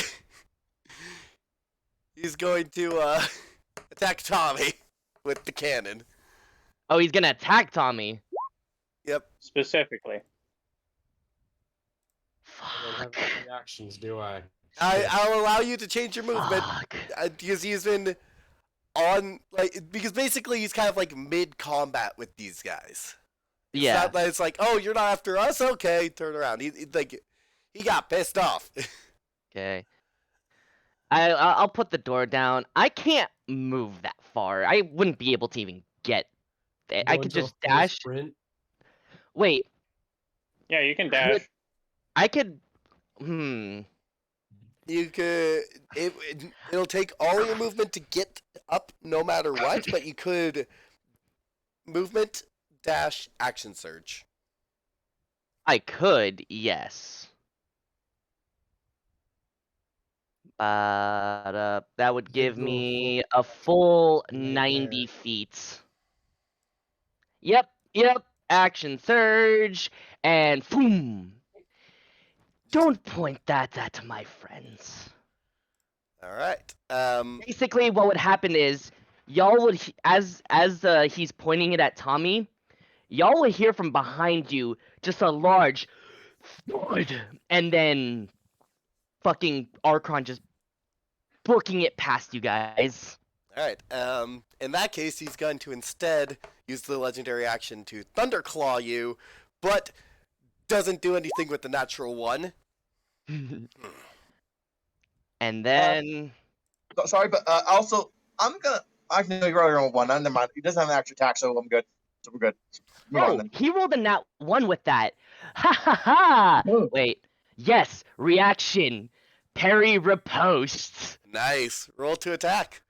he's going to attack Tommy with the cannon. Oh, he's gonna attack Tommy. Yep. Specifically. I don't have Fuck. any reactions, do I? I'll allow you to change your movement Fuck. because he's been on because basically he's kind of like mid combat with these guys. It's Yeah. not that it's like, oh, you're not after us, okay, turn around. He got pissed off. Okay. I'll put the door down. I can't move that far. I wouldn't be able to even get there. I Go could into a just full dash. Sprint. Wait, Yeah, you can dash. I could. You could it'll take all your movement to get up no matter what, but you could movement dash action surge. I could, yes. That would give go me a full right 90 there. feet. Yep. Action surge and boom. Don't point that at my friends. All right. Basically, what would happen is y'all would as he's pointing it at Tommy, y'all would hear from behind you just a large thud, and then fucking Archon just booking it past you guys. All right. In that case, he's going to instead use the legendary action to Thunderclaw you, but doesn't do anything with the natural one. And then Sorry, but also, I can know you're already on one. Never mind. He doesn't have an extra attack, so I'm good. So we're good. Move on oh, then. he rolled a nat 1 with that. Ha ha ha! Oh. Wait. Yes, reaction. Parry riposte. Nice. Roll to attack.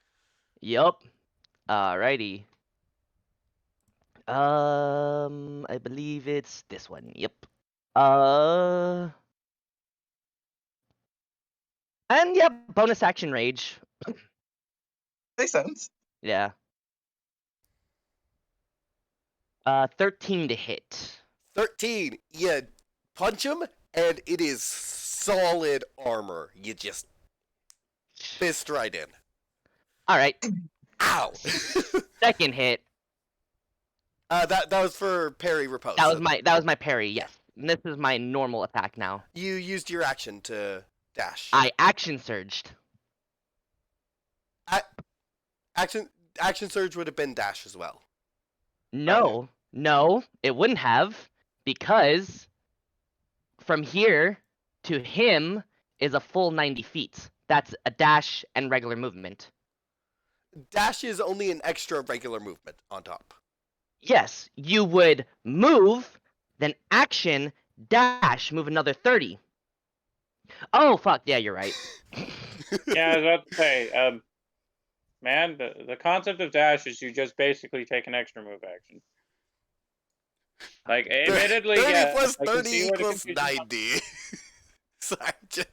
Yup. Alrighty. I believe it's this one. Yep. And yep, bonus action rage. Makes sense. Yeah. 13 to hit. 13. You punch him, and it is solid armor. You just fist right in. Alright. Ow! Second hit. That was for parry riposte. That was my parry, yes. And this is my normal attack now. You used your action to dash. I action surged. Action surge would have been dash as well. No, it wouldn't have, because from here to him is a full 90 feet. That's a dash and regular movement. Dash is only an extra regular movement on top. Yes, you would move, then action, dash, move another 30. Oh, fuck, yeah, you're right. Yeah, I was about to say, man, the concept of dash is you just basically take an extra move action. Like, admittedly, 30 yeah. plus I can 30 see where the equals confusion comes 90. Sorry,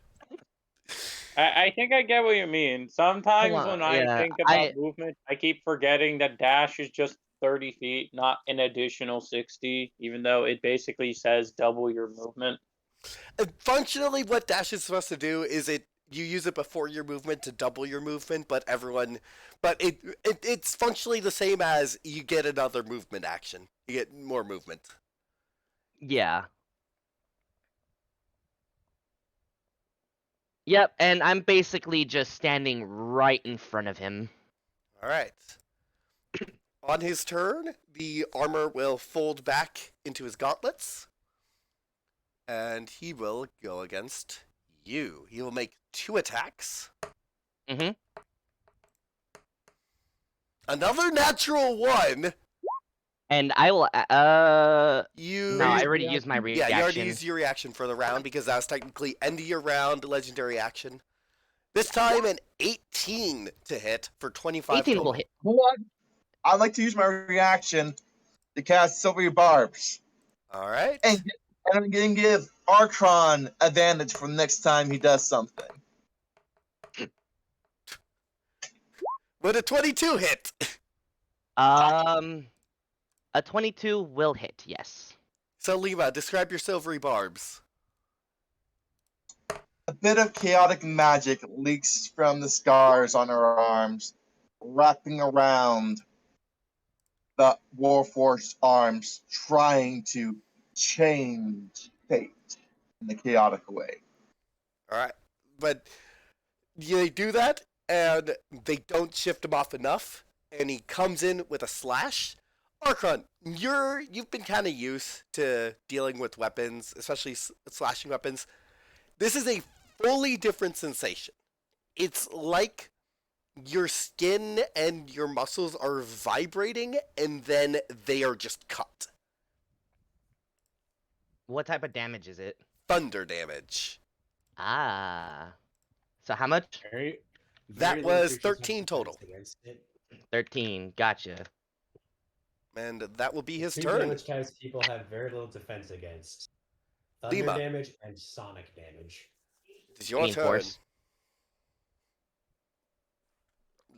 I think I get what you mean. Sometimes on, when I yeah, think about movement, I keep forgetting that dash is just 30 feet, not an additional 60, even though it basically says double your movement. Functionally, what dash is supposed to do is you use it before your movement to double your movement, but it's functionally the same as you get another movement action. You get more movement. yeah. Yep, and I'm basically just standing right in front of him. All right. On his turn, the armor will fold back into his gauntlets, and he will go against you. He will make 2 attacks. Mm-hmm. Another natural 1. And I will. You. No, I already used my reaction. Yeah, you already used your reaction for the round because that was technically end of your round legendary action. This time an 18 to hit for 25 18 total. will hit. Hold on. I'd like to use my reaction to cast Silvery Barbs. All right. And I'm going to give Archon advantage for next time he does something. Would a 22 hit? A 22 will hit. Yes. So Lima, describe your silvery barbs. A bit of chaotic magic leaks from the scars on her arms, wrapping around the Warforged arms, trying to change fate in a chaotic way. All right. But they do that, and they don't shift him off enough, and he comes in with a slash. Archon, you've been kind of used to dealing with weapons, especially slashing weapons. This is a fully different sensation. It's like your skin and your muscles are vibrating, and then they are just cut. What type of damage is it? Thunder damage. Ah. So how much? That Very was little creatures 13 have total. defense against it. 13. Gotcha. And that will be his Two turn. damage types people have very little defense against. Thunder Lima. damage and sonic damage. It's your Main turn. force.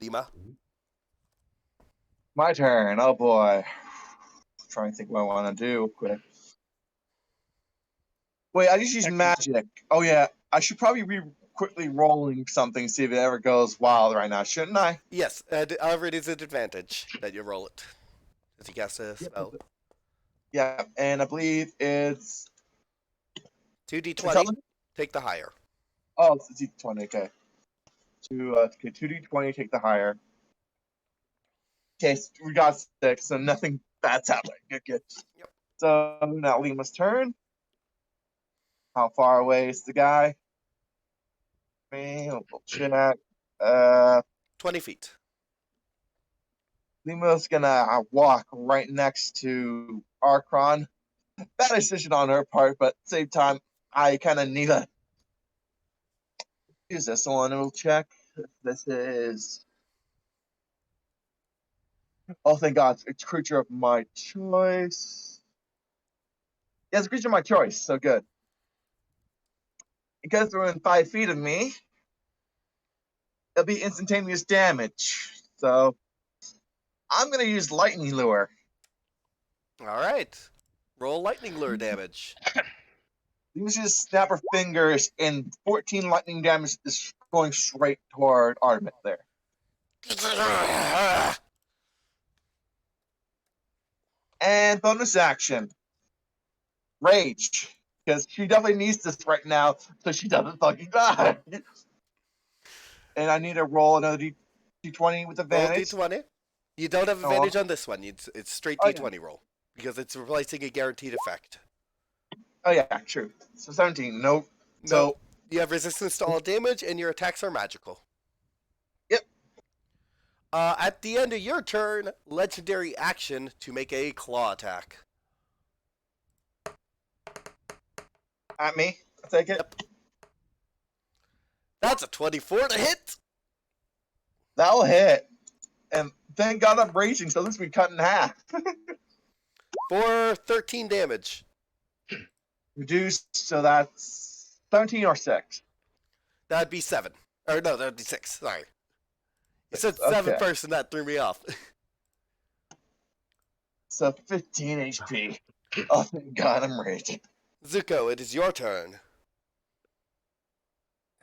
Lima. My turn. Oh boy. Trying to think what I want to do quick. Wait, I just used magic. Oh yeah, I should probably be quickly rolling something, see if it ever goes wild right now, shouldn't I? Yes, however, it is an advantage that you roll it. As he casts a spell. Yeah, and I believe it's 2d20, take the higher. Oh, it's a D20, okay. 2d20, take the higher. Okay, so we got 6, so nothing bad's happening. Good. Yep. So now Lima's turn. How far away is the guy? We'll check. 20 feet. Lima's gonna walk right next to Archon. Bad decision on her part, but at the same time, I kind of need to use this one. We'll check. This is. Oh, thank God. It's a creature of my choice. Yeah, it's a creature of my choice, so good. Because they're within 5 feet of me, it'll be instantaneous damage. So, I'm going to use Lightning Lure. All right. Roll lightning lure damage. You just snap her fingers, and 14 lightning damage is going straight toward Artemis there. And bonus action. Rage. Because she definitely needs this right now, so she doesn't fucking die. And I need to roll another D20 with Roll advantage. d20. You don't have Oh. advantage on this one. It's straight Oh, yeah. d20 roll. Because it's replacing a guaranteed effect. Oh, yeah, true. So 17. Nope. No, So, you have resistance to all damage, and your attacks are magical. Yep. At the end of your turn, legendary action to make a claw attack. at me. I'll take it. Yep. That's a 24 to hit. That'll hit. And thank God I'm raging, so this will be cut in half. For 13 damage. Reduced, so that's 17 or 6. That'd be 7. Or no, that would be 6. Sorry. You said 7 Okay. first, and that threw me off. So 15 HP. Oh, thank God, I'm ready. Zuko, it is your turn.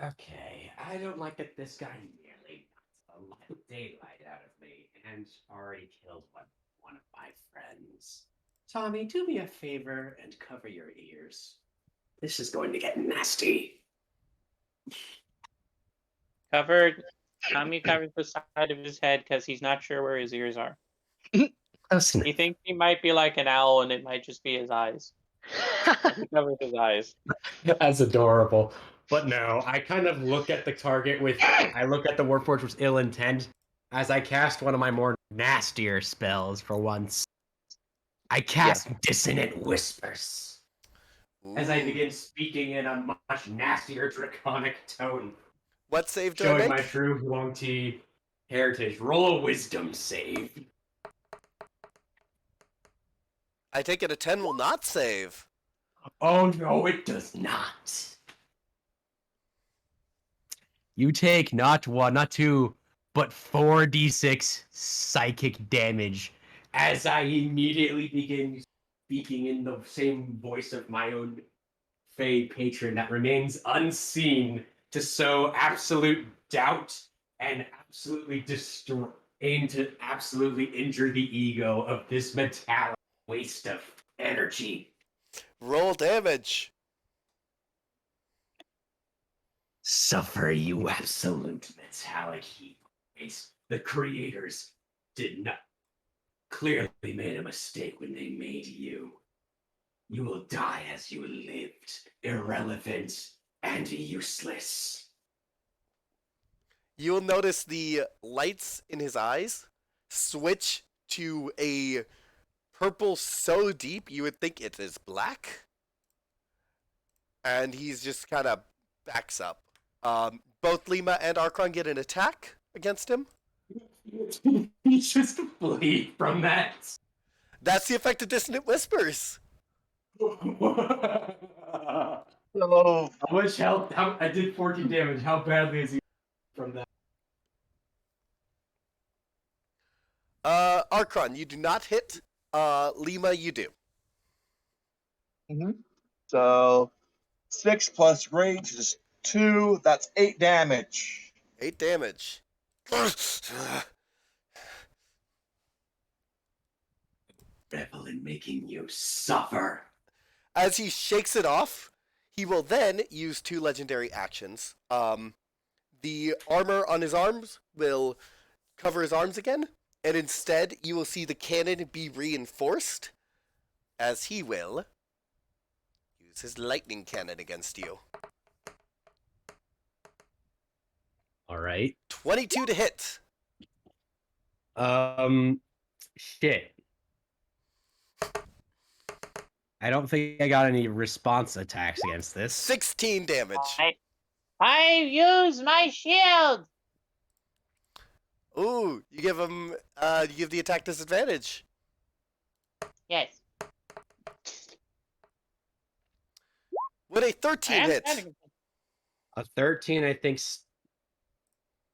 Okay, I don't like that this guy nearly knocked a lot of daylight out of me and already killed one of my friends. Tommy, do me a favor and cover your ears. This is going to get nasty. Tommy covers the side of his head because he's not sure where his ears are. He thinks he might be like an owl and it might just be his eyes. He covers his eyes. That's adorable. But no, I kind of look at the target I look at the Warforged with ill intent as I cast one of my more nastier spells for once. I cast Dissonant Whispers. As I Ooh. begin speaking in a much nastier draconic tone. What save do I Showing make? my true Huang Ti heritage. Roll a wisdom save. I take it a 10 will not save. Oh no, it does not. You take not 1, not 2, but 4d6 psychic damage as I immediately begin speaking in the same voice of my own Fey patron that remains unseen to sow absolute doubt and absolutely aim to absolutely injure the ego of this metallic waste of energy. Roll damage. Suffer, you absolute metallic heat waste. The creators did not clearly made a mistake when they made you. You will die as you lived, irrelevant and useless. You will notice the lights in his eyes switch to a purple so deep you would think it is black. And he's just kind of backs up. Both Lima and Archon get an attack against him. He just bleed from that. That's the effect of Dissonant Whispers. So, How much health? I did 14 damage. How badly is he from that? Archon, you do not hit. Lima, you do. so 6 plus rage is 2. That's 8 damage. 8 damage. Revel in making you suffer. As he shakes it off, he will then use 2 legendary actions. The armor on his arms will cover his arms again, and instead you will see the cannon be reinforced, as he will use his lightning cannon against you. All right. 22 to hit. Shit. I don't think I got any response attacks against this. 16 damage. I use my shield. Ooh, you give him, you give the attack disadvantage. Yes. Would a 13 hit? A 13, I think,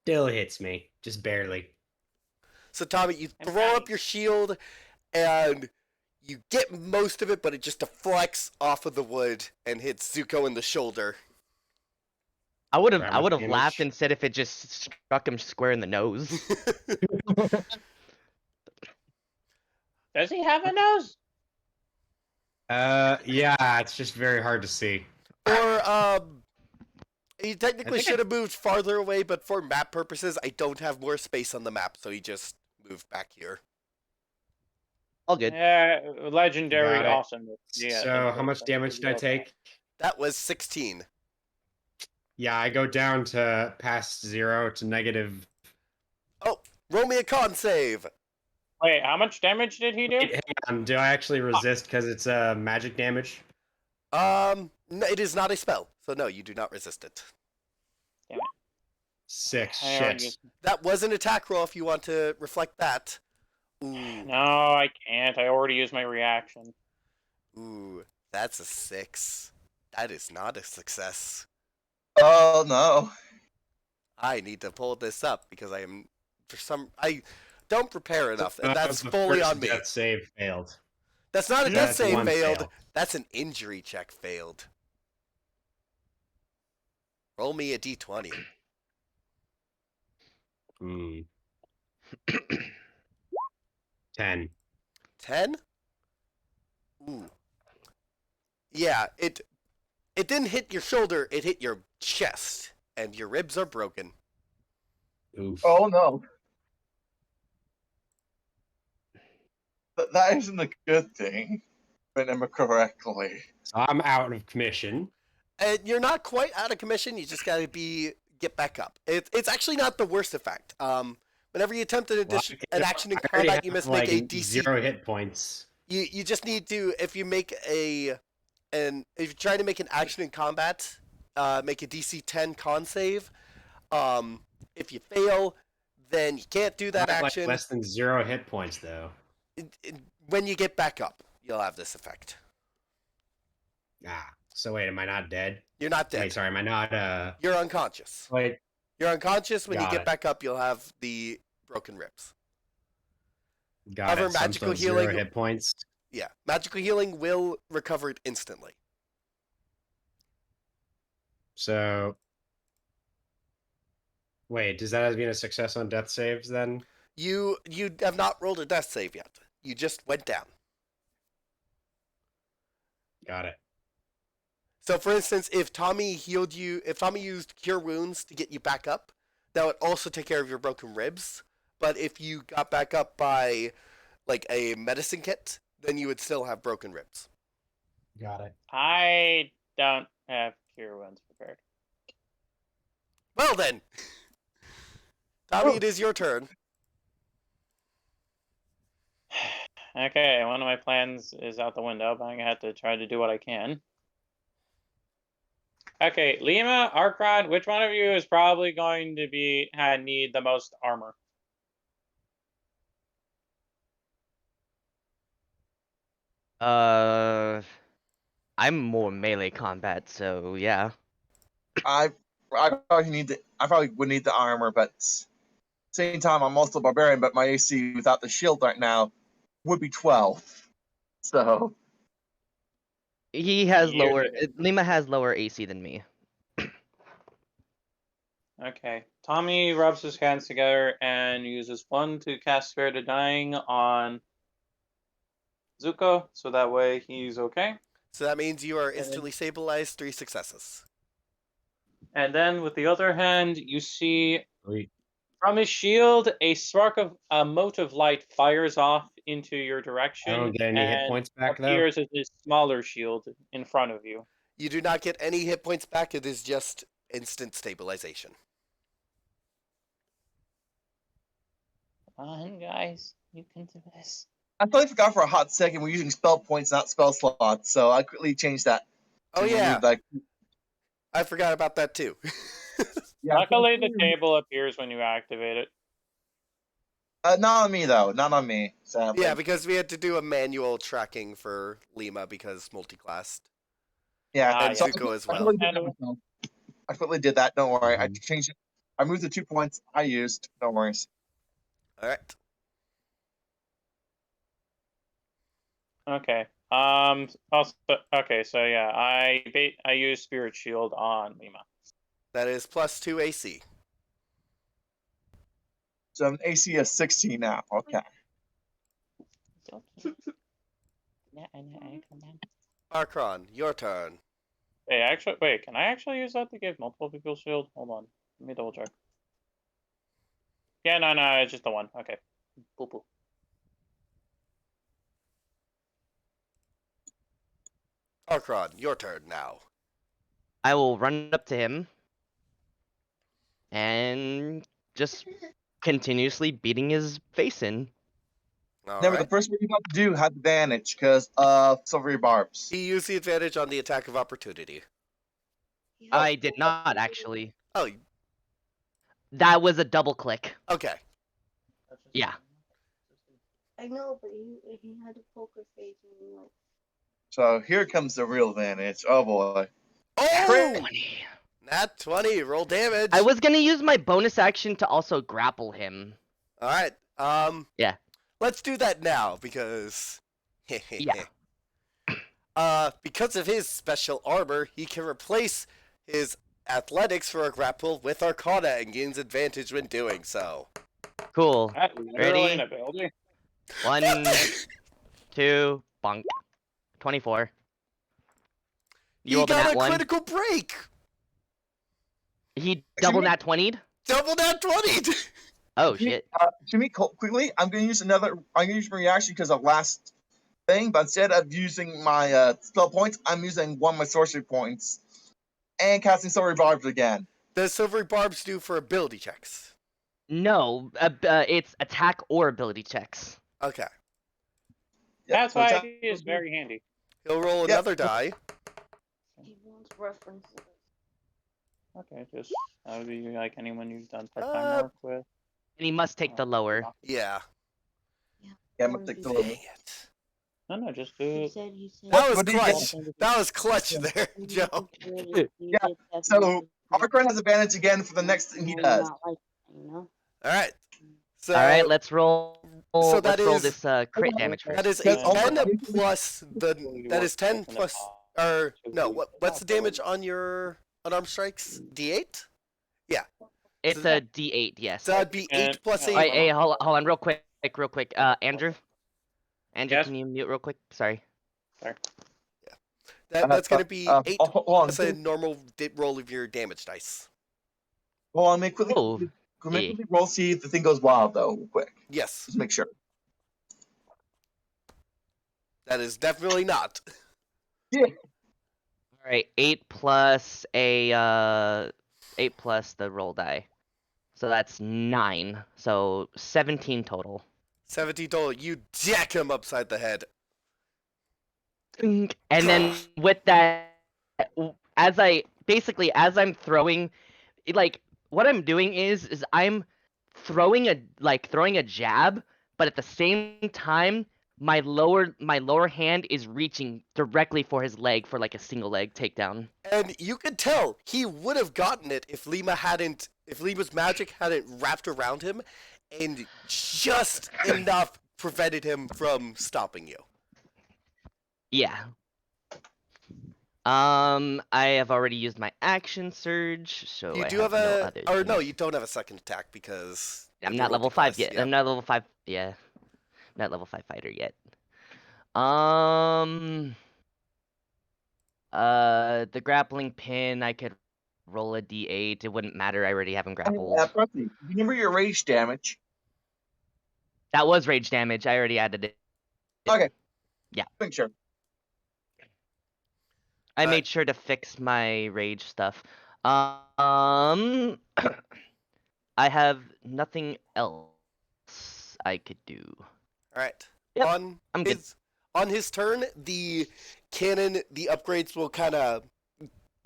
still hits me. Just barely. So, Tommy, you throw up your shield, and you get most of it, but it just deflects off of the wood and hits Zuko in the shoulder. I would have Damage. laughed and said if it just struck him square in the nose. Does he have a nose? Yeah, it's just very hard to see. Or, he technically should have moved farther away, but for map purposes, I don't have more space on the map, so he just moved back here. All good. Yeah, legendary, Got it. awesome. Yeah. So, how much damage did I take? That was 16. Yeah, I go down to past 0 to negative. Oh, roll me a con save. Wait, how much damage did he do? Hang on, do I actually resist because it's magic damage? No, it is not a spell, so no, you do not resist it. 6. I already Shit. used- That was an attack roll if you want to reflect that. Ooh, No, I can't. I already used my reaction. ooh, that's a 6. That is not a success. Oh no. I need to pull this up because I don't prepare enough, and that's The fully first on me. Death save failed. That's not a Yeah, death that's save one failed. fail. That's an injury check failed. Roll me a d20. Hmm. 10. 10? Ooh. Yeah, it didn't hit your shoulder, it hit your chest, and your ribs are broken. Oof. Oh no. That isn't a good thing, if I remember correctly. So I'm out of commission. And you're not quite out of commission, you just gotta get back up. It's actually not the worst effect. Whenever you attempt an action in I already combat, you have, must make a like, DC. 0 hit points. You just need to, if you make if you try to make an action in combat, make a DC 10 con save. If you fail, then you can't do that I have, action. like, less than 0 hit points though. When you get back up, you'll have this effect. Ah. So wait, am I not dead? You're not dead. Wait, sorry, am I not You're unconscious. Wait. You're unconscious. When you Got get it. back up, you'll have the broken ribs. Got However, it. So I'm magical still at 0 healing- hit points. Yeah, magical healing will recover it instantly. So wait, does that have been a success on death saves then? You have not rolled a death save yet. You just went down. Got it. So, for instance, if Tommy used Cure Wounds to get you back up, that would also take care of your broken ribs. But if you got back up by, like, a medicine kit, then you would still have broken ribs. Got it. I don't have cure wounds prepared. Well then, Tommy, it is your turn. Okay, one of my plans is out the window, but I'm gonna have to try to do what I can. Okay, Lima, Archon, which one of you is probably going to need the most armor? I'm more melee combat, so yeah. I probably would need the armor, but same time I'm also a barbarian, but my AC without the shield right now would be 12. So He has You're lower. good. Lima has lower AC than me. Okay, Tommy rubs his hands together and uses one to cast Spirit of Dying on Zuko, so that way he's okay. So that means you are instantly stabilized, 3 successes. And then with the other hand, you see Sweet. from his shield a spark of a mote of light fires off into your direction. I don't get any hit and points back though. appears as a smaller shield in front of you. You do not get any hit points back, it is just instant stabilization. Come on, guys. You can do this. I totally forgot for a hot second we're using spell points, not spell slots. So I quickly changed that. Oh to yeah, remove, like, I forgot about that too. yeah, Luckily, the table appears when you activate it. not on me though. Not on me. Sadly. Yeah, because we had to do a manual tracking for Lima because multiclassed. Yeah, Ah, And yeah. Zuko as I well. quickly did that myself. I quickly did that. Don't worry. I changed it. I moved the 2 points I used. Don't worry. Alright. Okay. Also, okay. So yeah, I use Spirit Shield on Lima. That is +2 AC. So I'm AC of 16 now. Okay. Archon, your turn. Hey, actually, wait. Can I actually use that to give multiple people shield? Hold on. Let me double check. Yeah, no, it's just the one. Okay. Boop, boop. Archon, your turn now. I will run up to him and just continuously beating his face in. Remember, the Alright. first one you got to do had advantage because of silvery barbs. He used the advantage on the attack of opportunity. I did not actually. Oh, That was a double click. okay. Yeah. I know, but he had a poker face and like. So here comes the real advantage. Oh boy. Oh! 20. Nat 20, roll damage. I was gonna use my bonus action to also grapple him. All right. Yeah. Let's do that now because. Yeah. Because of his special armor, he can replace his athletics for a grapple with Arcana and gains advantage when doing so. Cool. That literally Ready? an ability. 1, 2, bonk. 24. You He rolled a got nat a 1. critical break. He double nat 20'd? Double nat 20. Oh shit. Jimmy, quickly, I'm gonna use my reaction because of last thing, but instead of using my spell points, I'm using one of my sorcery points and casting Silvery Barbs again. The silvery barbs do for ability checks. No, it's attack or ability checks. Okay. Yeah, That's so why attack- he is very handy. He'll roll Yep. another die. He wants references. Okay, just that would be like anyone you've done part-time work with. And he must take the lower. Yeah. Yeah, I'm gonna take the Dang lower. it. No, just He do. said he said. That was What did you clutch. get? That was clutch there, Joe. Yeah, so Arcron has advantage again for the next thing he does. You know? All right. So, All right, let's roll. so that let's roll is- this crit damage first. that is Yes, a oh, 10 okay. plus the. That is 10 plus. Or no, what's the damage on your unarmed strikes? D8. It's a D8, yes. So that'd be 8 plus 8. Wait, hey, hold on, real quick. Andrew, Yes? can you mute real quick? Sorry. That's gonna be 8 hold on, plus a normal roll of your damage dice. hold on, make quickly. Oh, Quickly roll, see if the thing goes wild though, real quick. Yes, Just make sure. that is definitely not. All right, 8 plus the roll die, so that's 9. So 17 total. 17 total. You jack him upside the head. And then with that, as I'm throwing, like what I'm doing is I'm throwing a jab, but at the same time my lower hand is reaching directly for his leg for like a single leg takedown. And you could tell he would have gotten it if Lima's magic hadn't wrapped around him and just enough prevented him from stopping you. Yeah. I have already used my action surge, so You I do have no a, other or things. no, you don't have a second attack because I'm of not the level rookie 5 class, yet. yeah. I'm not level 5. Yeah. Not level 5 fighter yet. The grappling pin, I could roll a d8. It wouldn't matter. I already have him grappled. Presley, remember your rage damage. That was rage damage. I already added it. Okay. Yeah. Make sure. I made sure to fix my rage stuff. I have nothing else I could do. All right. Yep, I'm good. On his turn, the cannon, the upgrades will kind of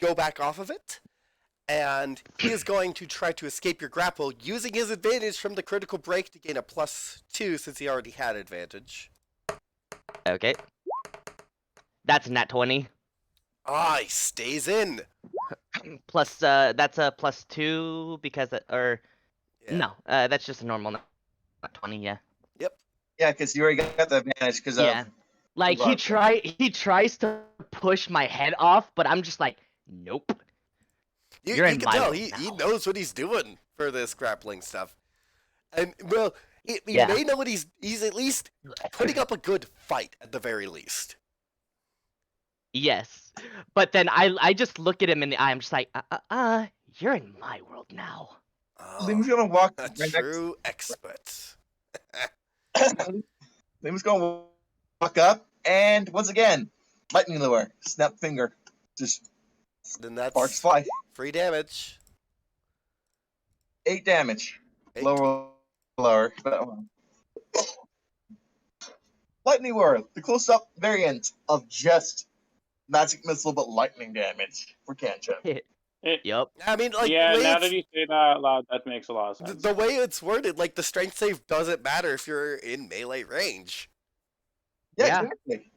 go back off of it, and he is going to try to escape your grapple using his advantage from the critical break to gain a +2 since he already had advantage. Okay. That's a nat 20. Ah, he stays in. Plus, that's a +2 because, Yeah. no, that's just a normal nat 20, yeah. Yeah, because you already got the advantage because Yeah. Like, he tries to push my head off, but I'm just like, nope. You You're can in my tell world he now. knows what he's doing for this grappling stuff. And, well, he Yeah. may know what he's at least putting up a good fight at the very least. Yes. But then I just look at him in the eye, I'm just like, you're in my world now. Liam's Oh, gonna walk a right next. true expert. Liam's gonna walk up and once again, lightning lure, snap finger, just Then that's sparks fly. free damage. 8 damage. 8. Lower. Lightning lure, the close-up variant of just magic missile, but lightning damage for cantrip. Yep. I mean, like, Yeah, the way now it's- that you say that out loud, that makes a lot of sense. the way it's worded, like, the strength save doesn't matter if you're in melee range. Yeah, Yeah. exactly.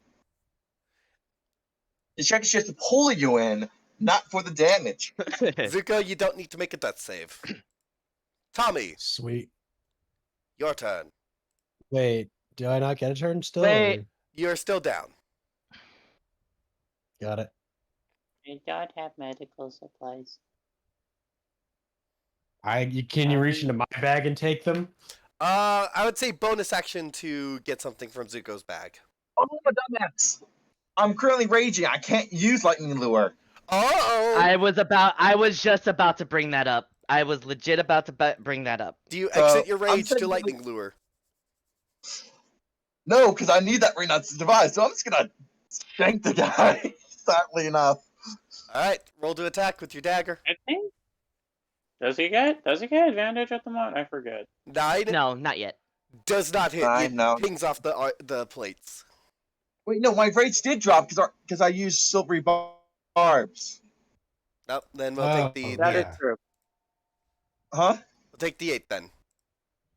The check is just to pull you in, not for the damage. Zuko, you don't need to make a death save. Tommy, Sweet. your turn. Wait, do I not get a turn still? Wait. or- You're still down. Got it. I don't have medical supplies. Can you reach into my bag and take them? I would say bonus action to get something from Zuko's bag. Oh, I'm a dumbass. I'm currently raging. I can't use lightning lure. Uh-oh! I was just about to bring that up. I was legit about to bring that up. Do you exit your I'm rage to technically- lightning lure? No, because I need that Renat's device, so I'm just gonna shank the guy. Sadly enough. Alright, roll to attack with your dagger. I think. Does he get advantage at the moment? I forget. 9 No, not yet. does not hit. 9, It no. pings off the plates. Wait, no, my rage did drop because I used silvery barbs. Nope, then we'll Oh, take the That is yeah. true. Huh? we'll take the 8 then.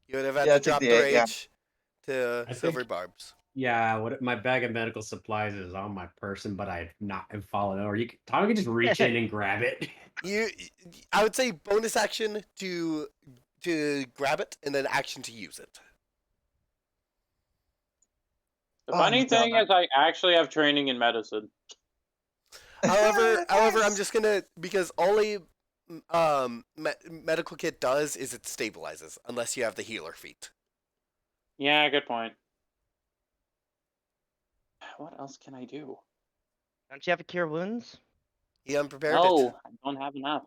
You would have had Yeah, to take drop the the 8, yeah. rage to I silver think- barbs. Yeah, what my bag of medical supplies is on my person, but I have fallen over. Tommy can just reach in and grab it. I would say bonus action to grab it, and then action to use it. The Oh, funny my thing God. is, I actually have training in medicine. However, I'm just gonna, because only medical kit does is it stabilizes, unless you have the healer feat. Yeah, good point. What else can I do? Don't you have a cure wounds? He unprepared No, it. I don't have enough.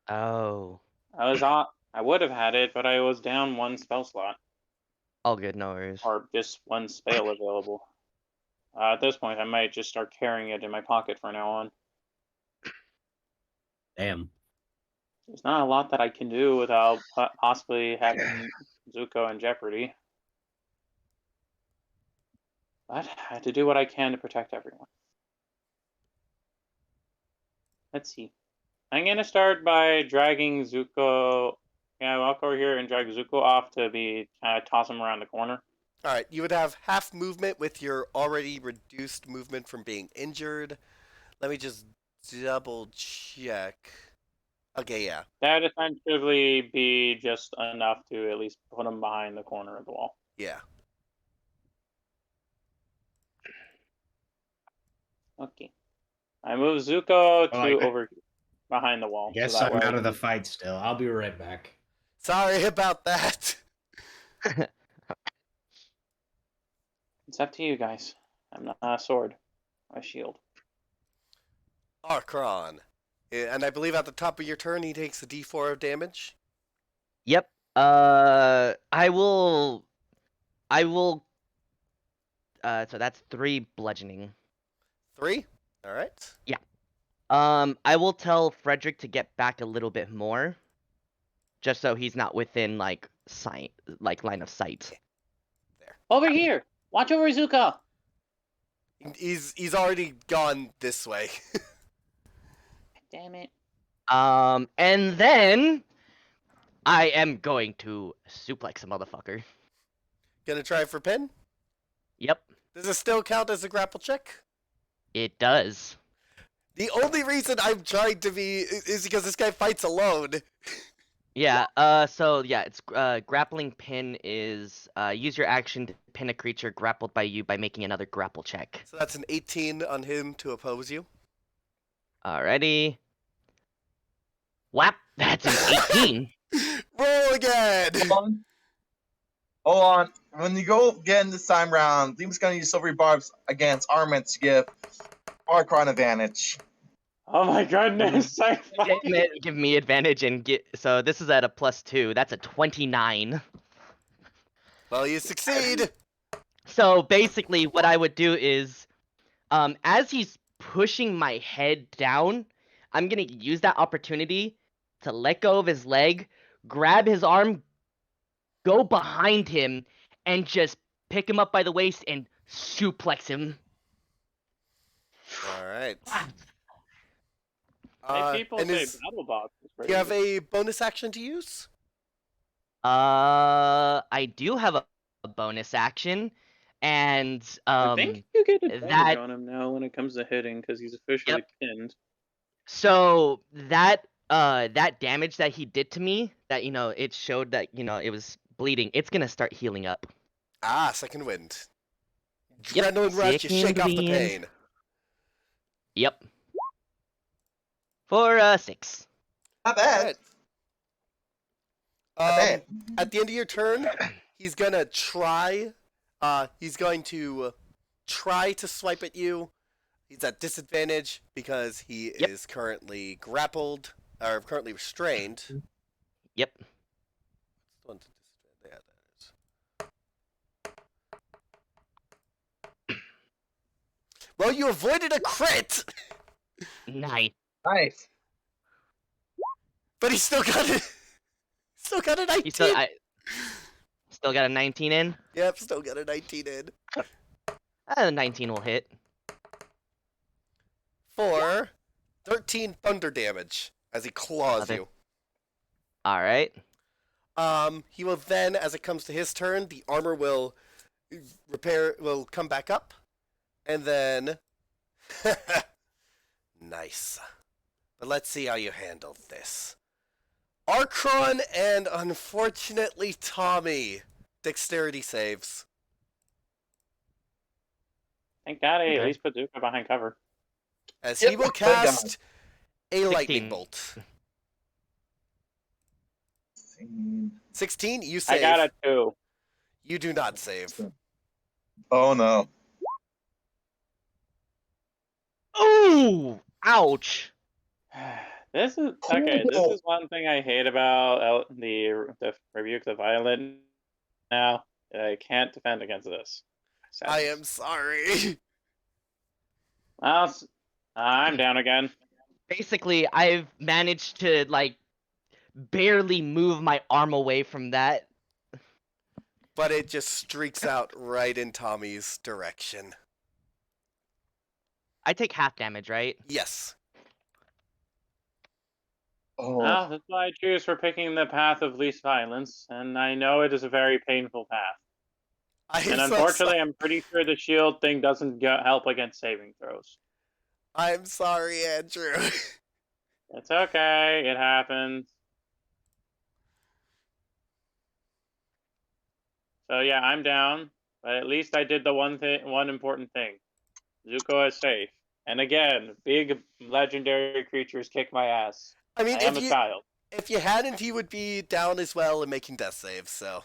Oh, I would have had it, but I was down one spell slot, all good, no worries. or just one spell available. At this point, I might just start carrying it in my pocket from now on. Damn. There's not a lot that I can do without possibly having Zuko in jeopardy. But I have to do what I can to protect everyone. Let's see. I'm gonna start by dragging Zuko. Yeah, I'll walk over here and drag Zuko off to be toss him around the corner. Alright, you would have half movement with your already reduced movement from being injured. Let me just double check. Okay, yeah. That would essentially be just enough to at least put him behind the corner of the wall. Yeah. Okay. I move Zuko to I- over behind the wall. Guess so that I'm way out of the fight still. I'll be right back. Sorry about that. It's up to you guys. I'm not a sword. A shield. Archron. And I believe at the top of your turn he takes a d4 of damage. Yep. I will. So that's 3 bludgeoning. 3? Alright. I will tell Frederick to get back a little bit more, just so he's not within line of sight. Over here! Watch over Zuko! He's already gone this way. Damn it. And then I am going to suplex a motherfucker. Gonna try for pin? Yep, Does it still count as a grapple check? it does. The only reason I'm trying to be is because this guy fights alone. Yeah, so yeah, it's grappling pin is use your action to pin a creature grappled by you by making another grapple check. So that's an 18 on him to oppose you. Alrighty. Whap! That's an 18. Roll again! Hold on. When you go again this time round, Liam's gonna use silvery barbs against armaments to give Archron advantage. Oh my goodness! Give me advantage and get. So this is at a +2. That's a 29. Well, you succeed! So basically, what I would do is, as he's pushing my head down, I'm gonna use that opportunity to let go of his leg, grab his arm, go behind him, and just pick him up by the waist and suplex him. Alright. People and say battle box is do you have crazy. a bonus action to use? I do have a bonus action, and I think you get advantage that- on him now when it comes to hitting because he's officially pinned. So that that damage that he did to me, that it showed that it was bleeding. It's gonna start healing up. Ah, second wind. Yep, Adrenaline rush, you shake off the second pain. Yep. For 6. Not bad. Alright. Not bad. At the end of your turn, he's gonna try. He's going to try to swipe at you. He's at disadvantage because he is currently grappled or currently restrained. Yep. Yeah, that is. Well, you avoided a crit, Nice. Nice. but he still got it. Still got a 19. He still got a 19 in. Yep, still got a 19 in. 19 will hit. For 13 thunder damage as he claws Okay. you. All right. He will then, as it comes to his turn, the armor will come back up, and then nice. But let's see how you handle this. Archon and unfortunately Tommy, dexterity saves. Thank God I at Okay. least put Zuko behind cover. As Yep, he will thank God. cast a lightning 16. bolt. 16. 16, you I save. got a 2. You do not save. Oh no. Ooh! Ouch! This is okay. This is one thing I hate about the Rebuke the Violent. Now I can't defend against this. I am sorry. Well, I'm down again. Basically, I've managed to barely move my arm away from that. But it just streaks out right in Tommy's direction. I take half damage, right? Yes. Oh. Well, that's why I choose for picking the path of least violence, and I know it is a very painful path. I'm And so unfortunately, sorry. I'm pretty sure the shield thing doesn't help against saving throws. I'm sorry, Andrew. It's okay. It happens. So yeah, I'm down, but at least I did the one important thing. Zuko is safe. And again, big legendary creatures kick my ass. I mean, I am a child. if you hadn't, he would be down as well and making death saves, so.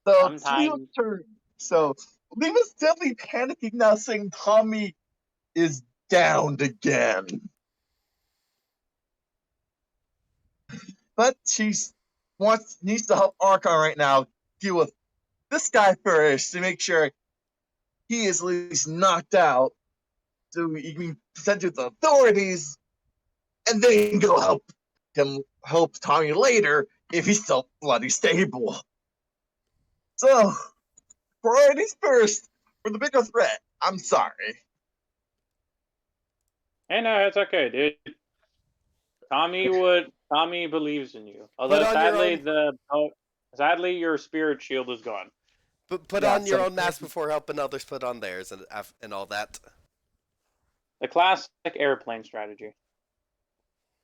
So Sometimes- Leo's turn. So Leo's definitely panicking now, saying Tommy is downed again. But she needs to help Archon right now deal with this guy first to make sure he is at least knocked out, so he can present to the authorities, and then go help Tommy later if he's still bloody stable. So, priorities first for the bigger threat. I'm sorry. Hey, no, it's okay, dude. Tommy believes in you. Although Put on sadly your spirit shield is gone. But put Yeah, on your so- own mask before helping others put on theirs and all that. The classic airplane strategy.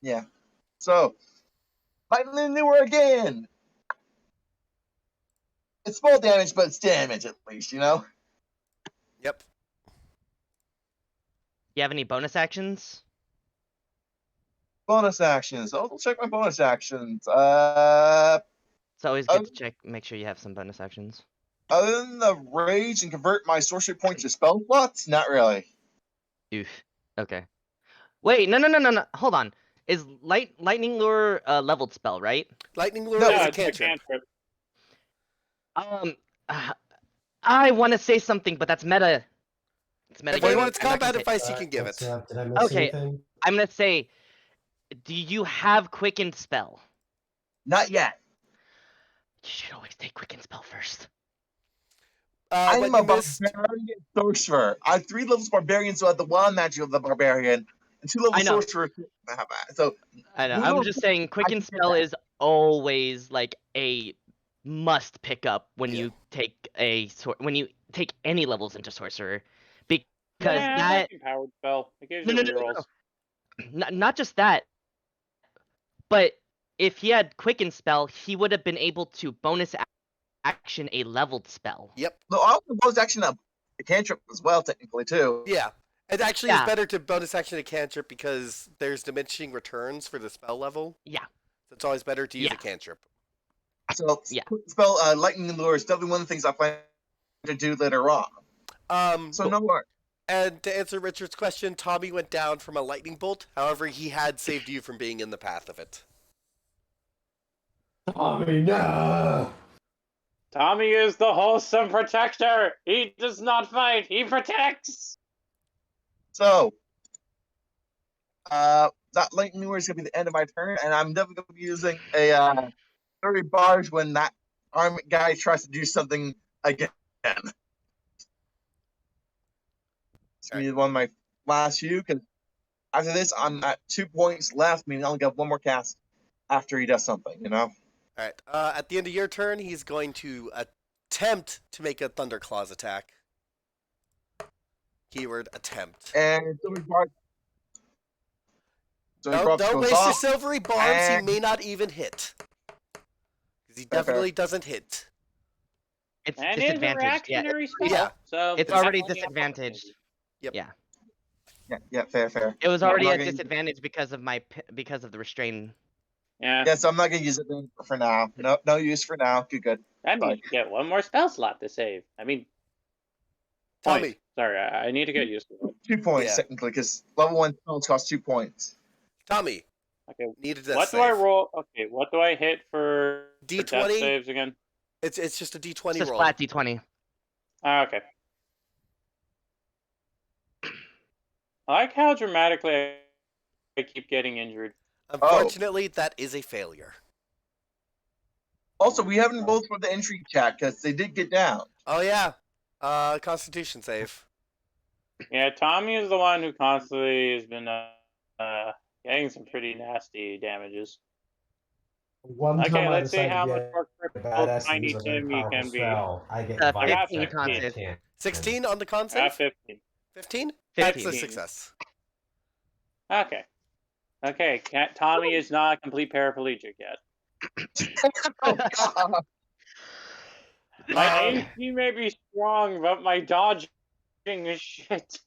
Yeah. So, fighting the newer again. It's small damage, but it's damage at least, you know? Yep. You have any bonus actions? Bonus actions. I'll check my bonus actions. It's always good to check, make sure you have some bonus actions. Other than the rage and convert my sorcery points to spell slots, not really. Oof. Okay. Wait, no. Hold on. Is lightning lure a leveled spell, right? Lightning lure No, is a it's a cantrip. cantrip. I want to say something, but that's meta. It's meta. If anyone game. wants I'm not combat gonna say- advice, you can give it. Did I miss Okay. anything? I'm gonna say, do you have quicken spell? Not yet. You should always take quicken spell first. I What am a you missed, barbarian sorcerer. I have 3 levels barbarian, so I have the wild magic of the barbarian, and 2 levels I know. sorcerer. So, I know. You I'm don't- just saying, quicken get spell that. is always like a must pick up when Yeah. you take when you take any levels into sorcerer, because Yeah, that that's a powered spell. It gives no, you no, no, no, rerolls. not just that, but if he had Quicken Spell, he would have been able to bonus action a leveled spell. Yep. No, I also bonus action a cantrip as well, technically too. Yeah. It actually is Yeah. better to bonus action a cantrip because there's diminishing returns for the spell level. Yeah. So it's always better to use Yeah. a cantrip. So Yeah. spell lightning lure is definitely one of the things I plan to do later on. So no more. And to answer Richard's question, Tommy went down from a lightning bolt. However, he had saved you from being in the path of it. Tommy, no. Tommy is the wholesome protector. He does not fight. He protects. So that lightning lure is gonna be the end of my turn, and I'm definitely gonna be using a 30 bars when that armed guy tries to do something again. It's gonna be one of my last few, because after this I'm at 2 points left, meaning I only got one more cast after he does something, you know? Alright, at the end of your turn, he's going to attempt to make a Thunderclaws attack. Keyword attempt. And silvery bars. Don't goes waste your off. silvery barbs, and- he may not even hit. Because he Fair, fair. definitely doesn't hit. It's And it's a disadvantaged. Yeah, reactionary spell. Yeah. So it's that's already only a disadvantaged. Yeah, fair. It was I'm already not at gonna- disadvantage because of the restrain. Yeah. Yeah, so I'm not gonna use it for now. No use for now. Good. That means you get one more spell slot to save. I mean, Tommy, points. Sorry, I need to get used to it. 2 points Yeah. technically, because level 1 spells cost 2 points. Tommy, Okay. need a death What do save. I roll? Okay, what do I hit for death D20? saves again? It's just a It's D20 just roll. flat d20. Okay. I like how dramatically I keep getting injured. Unfortunately, that is a failure. Also, we haven't rolled for the entry check because they did get down. Oh yeah, Constitution save. Yeah, Tommy is the one who constantly has been getting some pretty nasty damages. One Okay, time I let's see decided how to much be more a critical badass and Tiny use a very Timmy powerful can be. spell. I get I got got 15 con save. save. 16 on the con Ah, save? 15. 15? That's a 15. success. Okay. Okay, Tommy is not a complete paraplegic yet. Oh, God. My AC may be strong, but my dodging is shit.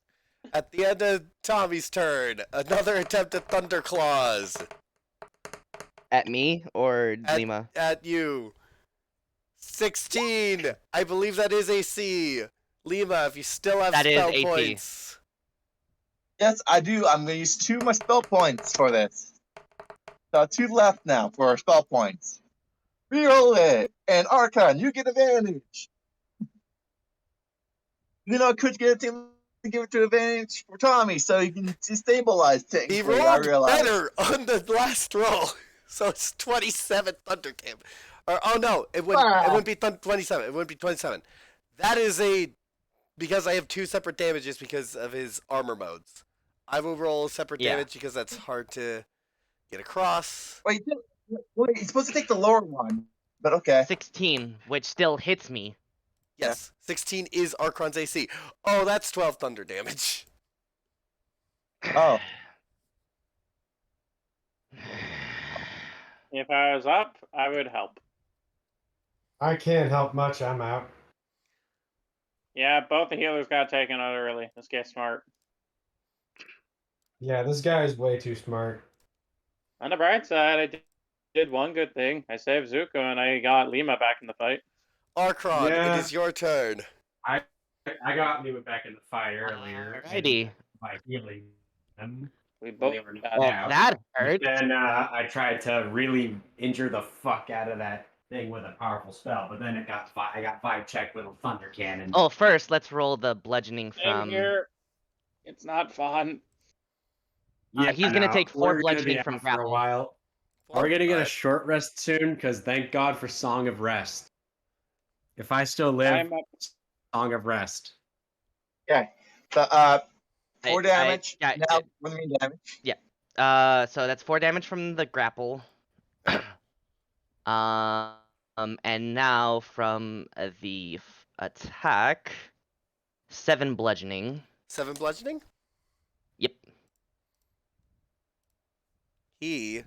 At the end of Tommy's turn, another attempt at Thunderclaws. At me or At- Lima? At you. 16! I believe that is AC. Lima, if you still have That is spell AC. points. Yes, I do. I'm gonna use 2 of my spell points for this. So 2 left now for our spell points. Reroll it, and Archon, you get advantage. You know, could get a team to give it to advantage for Tommy, so he can destabilize He technically. I rolled realize. better on the last roll. So it's 27 Thunder Camp. Or, oh no, it wouldn't be 27. It wouldn't be 27. That is because I have 2 separate damages because of his armor modes. I will roll separate Yeah. damage because that's hard to get across. Wait, he's supposed to take the lower one, but okay. 16, which still hits me. Yes, 16 is Archon's AC. Oh, that's 12 thunder damage. Oh, If I was up, I would help. I can't help much. I'm out. Yeah, both the healers got taken out early. Let's get smart. Yeah, this guy is way too smart. On the bright side, I did one good thing. I saved Zuko and I got Lima back in the fight. Archon, Yeah. it is your turn. I got Lima back in the fight earlier. Alrighty. By healing them. We both They were got knocked Well, out. that hurt. Then I tried to really injure the fuck out of that thing with a powerful spell, but then I got 5 checked with a thunder cannon. Oh, first, let's roll the bludgeoning Same from. here. It's not fun. He's gonna take 4 we're gonna bludgeoning be from out for a grapple. while. We're gonna get a Alright. short rest soon, because thank God for Song of Rest. If I still live, I'm up. Song of Rest. the 4 damage. yeah, Now, what do you mean damage? So that's 4 damage from the grapple. And now from the attack, 7 bludgeoning. 7 bludgeoning? Yep. He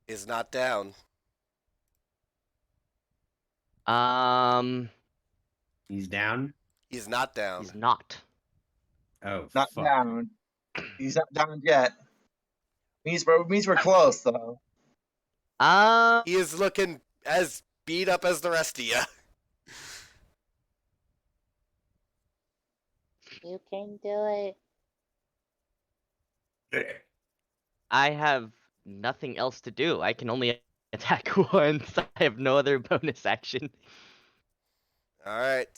is not down. He's down. He's not down. He's not. Oh, Not fuck. down. He's not down yet. Means we're close though. He is looking as beat up as the rest of you. You can do it. I have nothing else to do. I can only attack once. I have no other bonus action. All right.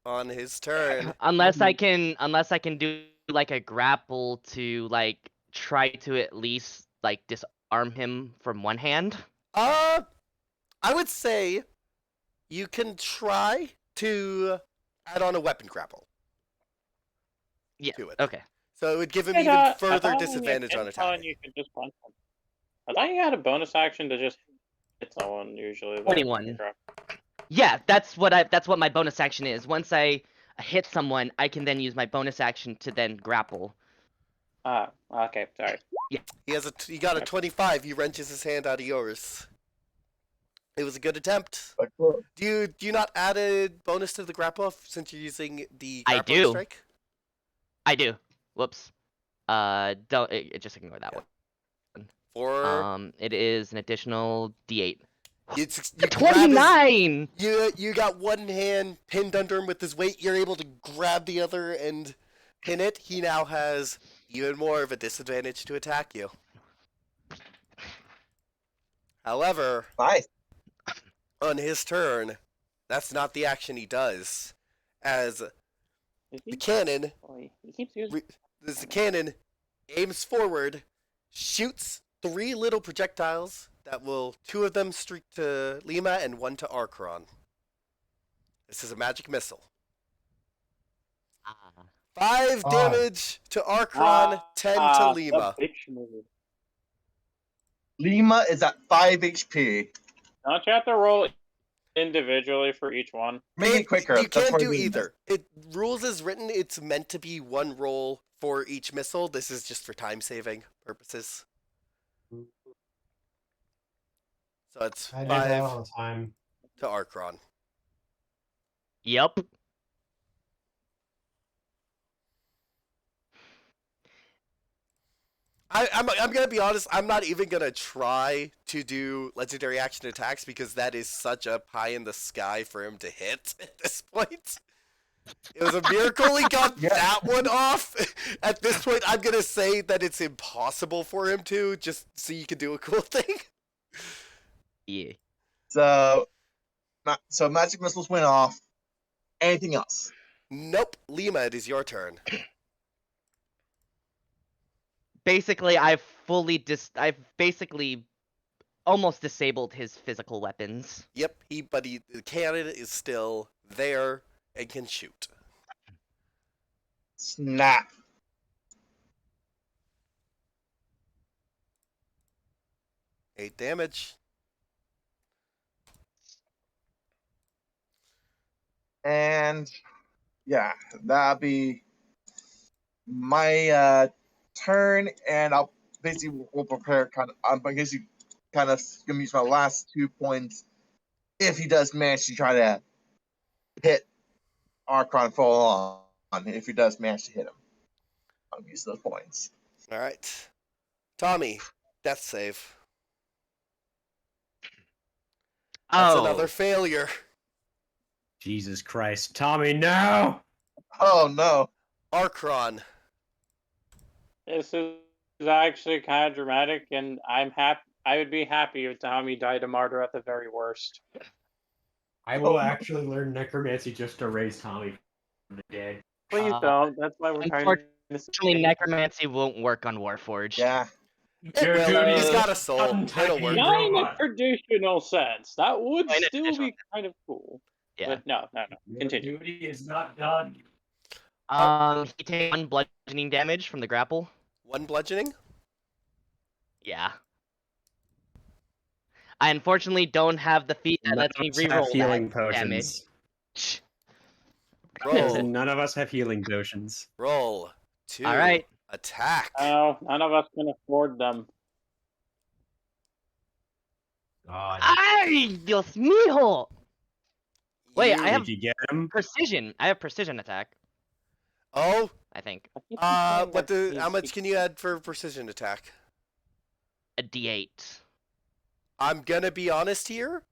On his turn. Unless I can do like a grapple to like try to at least like disarm him from one hand. I would say you can try to add on a weapon grapple. Yeah. To it. Okay. So it would give him I even thought further when you disadvantage hit on someone, attacking. You could just punch them. I thought you had a bonus action to just hit someone usually. 21. Yeah, that's what my bonus action is. Once I hit someone, I can then use my bonus action to then grapple. Ah, okay, sorry. He got a 25. He wrenches his hand out of yours. It was a good attempt. But cool. Do you not add a bonus to the grapple since you're using the I grappling do. strike? I do. Whoops. Don't just ignore that Yeah. one. For It is an additional D8. you grab his, 29. you got one hand pinned under him with his weight. You're able to grab the other and pin it. He now has even more of a disadvantage to attack you. However, Nice. on his turn, that's not the action he does. As the cannon, He keeps using. the cannon aims forward, shoots 3 little projectiles that will 2 of them streak to Lima and 1 to Archron. This is a magic missile. 5 damage to Archron, 10 to Lima. Lima is at 5 HP. Don't you have to roll individually for each one? Make it quicker. You That's can't why do we- either. Rules is written, it's meant to be 1 roll for each missile. This is just for time saving purposes. So it's I do that 5 all the time. to Archron. Yep. I'm gonna be honest. I'm not even gonna try to do legendary action attacks because that is such a pie in the sky for him to hit at this point. It was a miracle he got that one off. At this point, I'm gonna say that it's impossible for him to, just so you can do a cool thing. Yeah. So magic missiles went off. Anything else? Nope, Lima, it is your turn. Basically, I've basically almost disabled his physical weapons. Yep, the cannon is still there and can shoot. Snap. Eight damage. And yeah, that'll be my turn, and I'll basically will prepare I'm basically kind of gonna use my last 2 points if he does manage to try to hit Archon full on. If he does manage to hit him, I'll use those points. All right, Tommy, death save. That's another failure. Jesus Christ. Tommy, no! Oh no. Archron. This is actually kind of dramatic, and I'm happy. I would be happy if Tommy died a martyr at the very worst. I will actually learn necromancy just to raise Tommy from the dead. Please don't. That's why we're trying to. Unfortunately, necromancy won't work on Warforged. Yeah. Your Well, duty he's is got a soul. untie It'll work. you, Not in a robot. traditional sense. That would In a still traditional be kind of cool. Yeah. But no. Your Continue. duty is not done. He takes 1 bludgeoning damage from the grapple. 1 bludgeoning. Yeah. I unfortunately don't have the feat that lets me None of us have reroll healing that damage. potions. Roll. None of us have healing potions. Roll. 2. All right. Attack. Oh, none of us can afford them. God. Ay, Dios mío! Wait, I You- have Did you get him? precision. I have precision attack, Oh, I think. I keep forgetting what that how much he's- can you add for precision attack? A D8. I'm gonna be honest here.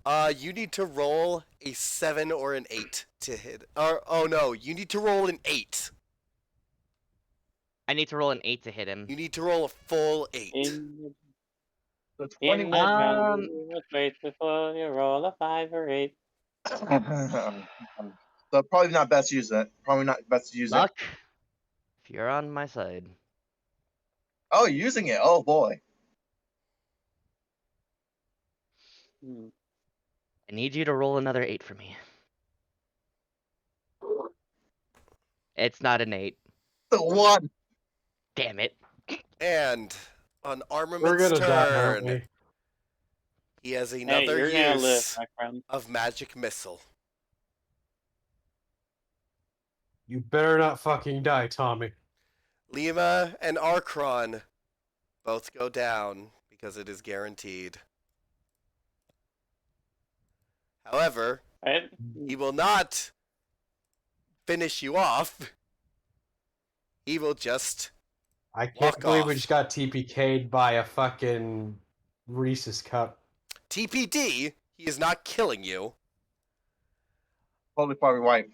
You need to roll a 7 or an 8 to hit. Or oh no, you need to roll an 8. I need to roll an 8 to hit him. You need to roll a full 8. In So the 21. let's wait before you roll a 5 or 8. So probably not best to use it. Probably not best to use it. Luck, if you're on my side. Oh, using it. Oh boy. Hmm. I need you to roll another 8 for me. It's not an 8. The one. Damn it. And on We're Armament's gonna die, aren't turn, we? he has Hey, another you're gonna live, use my friend. of magic missile. You better not fucking die, Tommy. Lima and Archron both go down because it is guaranteed. However, Right? he will not finish you off. He will just I can't Walk believe we off. just got TPK'd by a fucking Reese's cup. TPD. He is not killing you. Totally probably right.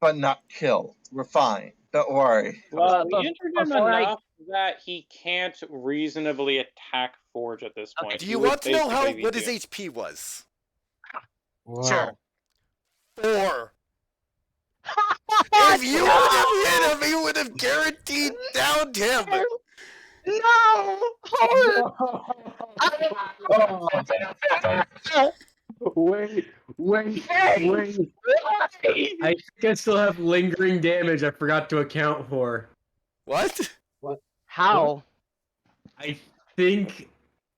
But not kill. We're fine. Don't worry. Well, But we injured him before I- enough that he can't reasonably attack Forge at this point. Okay. Do He you would want to know basically be what his doomed. HP was? Wow. Sure. 4. If you would have hit him, he would have guaranteed downed him. No! Wait. I think I still have lingering damage I forgot to account for. What? How? I think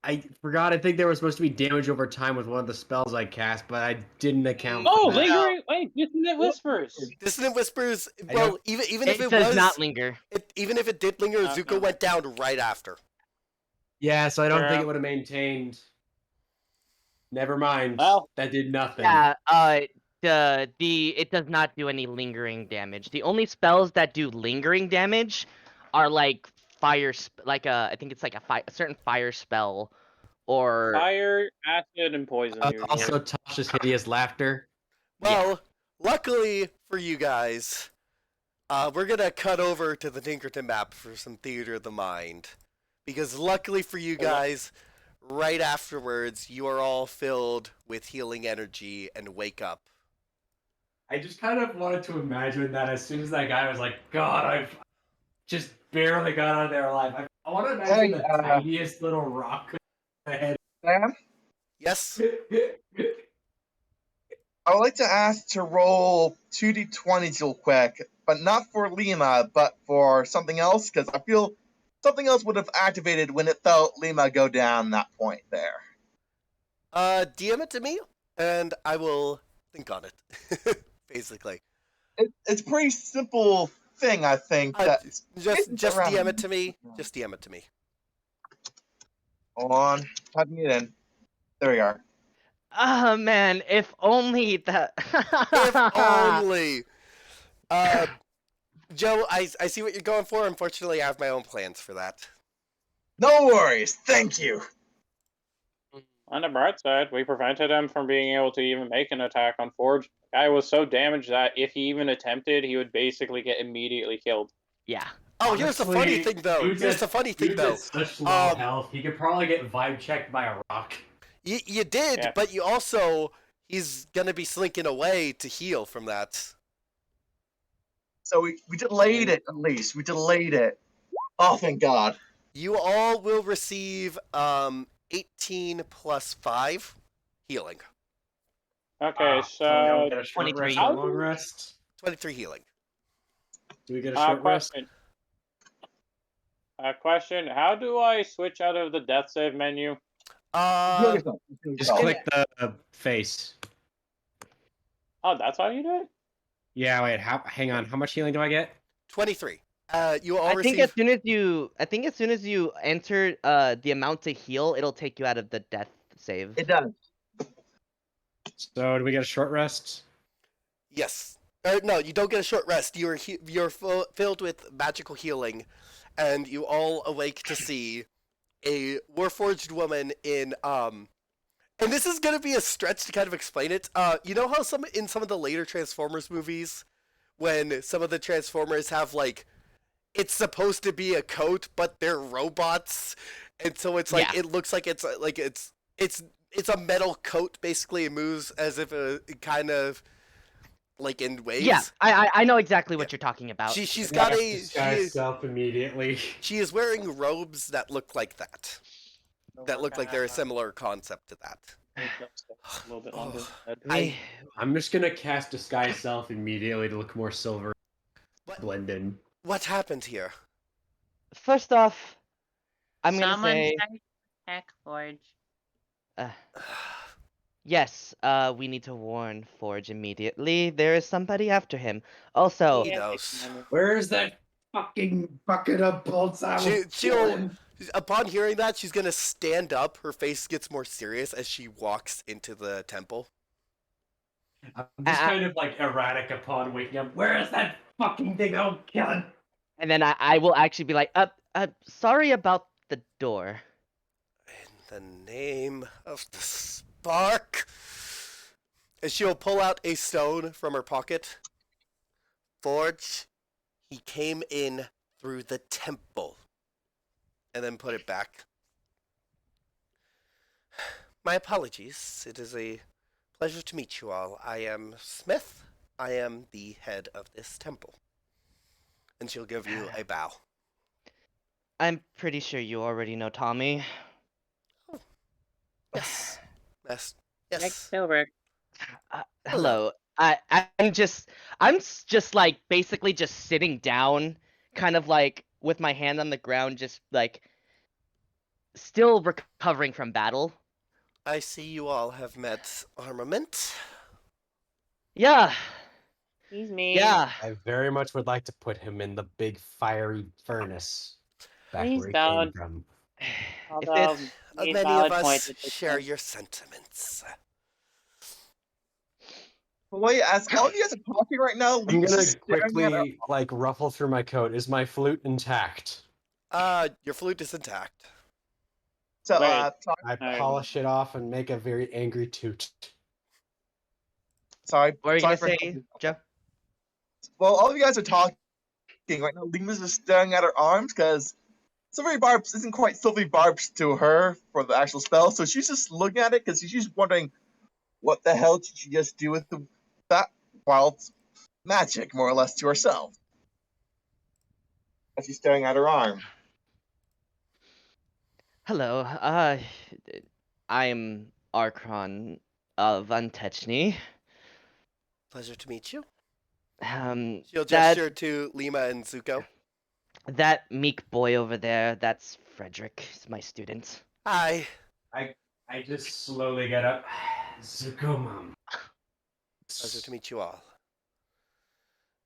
I forgot. I think there was supposed to be damage over time with one of the spells I cast, but I didn't account. Oh, for that. lingering! Wait, Dissonant Whispers! Dissonant Whispers. I Well, don't- even if It it does was not linger. even if it did linger, Zuko no. went down right after. Yeah, so I don't think Yeah. it would have maintained. Never mind. Well- that did nothing. Yeah, it does not do any lingering damage. The only spells that do lingering damage are like I think it's like a certain fire spell, or Fire, acid, and poison. Usually. Also, Tasha's hideous laughter. Well, luckily for you guys, we're gonna cut over to the Tinkerton map for some Theater of the Mind, because luckily for you guys, right afterwards, you are all filled with healing energy and wake up. I just kind of wanted to imagine that as soon as that guy was like, God, I've just barely got out of there alive. I want to imagine Hey, the tiniest little rock head. Sam, Yes. I would like to ask to roll 2d20s real quick, but not for Lima, but for something else, because I feel something else would have activated when it felt Lima go down that point there. DM it to me, and I will think on it. Basically, It's a pretty simple thing, I think. Uh, That just around. DM it to me. Just DM it to me. Hold on, typing it in. There we are. oh man, if only that. If only. Joe, I see what you're going for. Unfortunately, I have my own plans for that. No worries. Thank you. On the bright side, we prevented him from being able to even make an attack on Forge. The guy was so damaged that if he even attempted, he would basically get immediately killed. Yeah. Oh, here's the funny Honestly, thing, though. dude's Here's at- the funny thing, Dude's though. at such low Um, health, he could probably get vibe checked by a rock. You did, Yeah. but you also he's gonna be slinking away to heal from that. So we delayed it at least. We delayed it. Oh, thank God. You all will receive 18 plus 5 healing. Okay, So we don't so get a short 23. rest or a long rest. 23 healing. Do we get a short rest? question. How do I switch out of the death save menu? Just click the face. Oh, that's how you do it? Yeah, wait, hang on. How much healing do I get? 23. You all I receive. think as soon as you enter the amount to heal, it'll take you out of the death save. It does. So do we get a short rest? Yes. No, you don't get a short rest. You're filled with magical healing, and you all awake to see a warforged woman in And this is gonna be a stretch to kind of explain it. You know how in some of the later Transformers movies, when some of the Transformers have like, it's supposed to be a coat, but they're robots, and so it's like it looks like it's a metal coat basically. It moves as if it kind of like in waves. Yeah, I know exactly what you're talking about. She's got a disguise self immediately. She is wearing robes that look like that. That look like they're a similar concept to that. A little bit longer. I'm just gonna cast disguise self immediately to look more silver. What? Blend in. What happened here? First off, I'm gonna Someone say said Tech Forge. yes. We need to warn Forge immediately. There is somebody after him. Also, He knows. Where's that fucking bucket of bolts I was She'll upon hearing that, she's gonna stand up. Her face gets more serious as she walks into the temple. I'm just kind of like erratic upon waking up. Where is that fucking thing? I'll kill it. and then I will actually be like, sorry about the door. In the name of the spark. And she'll pull out a stone from her pocket. Forge, he came in through the temple. And then put it back. My apologies. It is a pleasure to meet you all. I am Smith. I am the head of this temple. And she'll give you a bow. I'm pretty sure you already know Tommy. Yes. Yes. Nick Yes. Silver. Hello. I'm just like basically just sitting down, kind of like with my hand on the ground, just like still recovering from battle. I see you all have met Armament. Yeah. He's me. Yeah. I very much would like to put him in the big fiery furnace back He's where he down. came from. Although Many he's of valid us point at this share point. your sentiments. Wait, as all of you guys are talking right now, I'm Lima's gonna just staring at her. quickly like ruffle through my coat. Is my flute intact? Your flute is intact. So, Wait. I Alright. polish it off and make a very angry toot. sorry. What are you sorry gonna for- say, Joe? Well, all of you guys are talking right now. Lima's just staring at her arms because Silvery Barbs isn't quite Silvery Barbs to her for the actual spell, so she's just looking at it because she's wondering what the hell did she just do with that wild magic, more or less, to herself. As she's staring at her arm. Hello. I'm Archon of Untechny. Pleasure to meet you. That She'll gesture to Lima and Zuko. that meek boy over there, that's Frederick. He's my student. Hi. I just slowly get up. Zuko, mom. Pleasure to meet you all.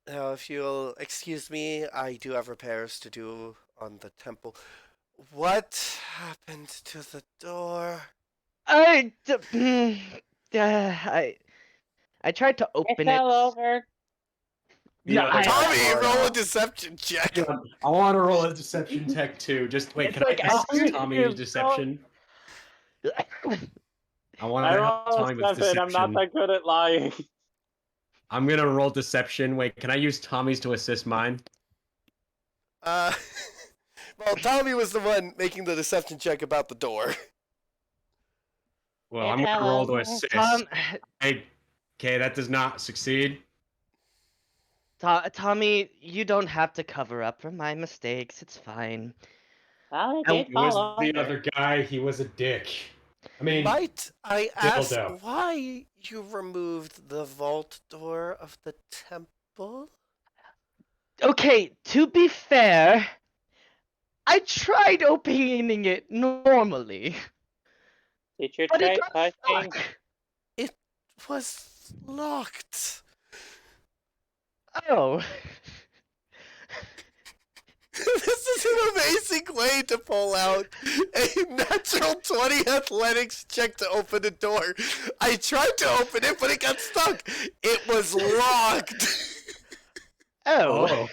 Now, if you'll excuse me, I do have repairs to do on the temple. What happened to the door? I tried to It open it. fell over. Yeah, I- Tommy, roll a deception check. I want to roll a deception tech too. Just wait, It's can like, I ask I- Tommy a deception? I want I to rolled Tommy with 7. deception. I'm not that good at lying. I'm gonna roll deception. Wait, can I use Tommy's to assist mine? Well, Tommy was the one making the deception check about the door. Well, I'm gonna roll to assist. Tom, Hey, okay, that does not succeed. Tommy, you don't have to cover up for my mistakes. It's fine. Well, it I- did It was fall the over. other guy. He was a dick. I mean, Might I ask Dildo. why you removed the vault door of the temple? Okay, to be fair, I tried opening it normally, Did you but try it got touching? stuck. It was locked. Oh. This is an amazing way to pull out a natural 20 athletics check to open a door. I tried to open it, but it got stuck. It was locked. Oh.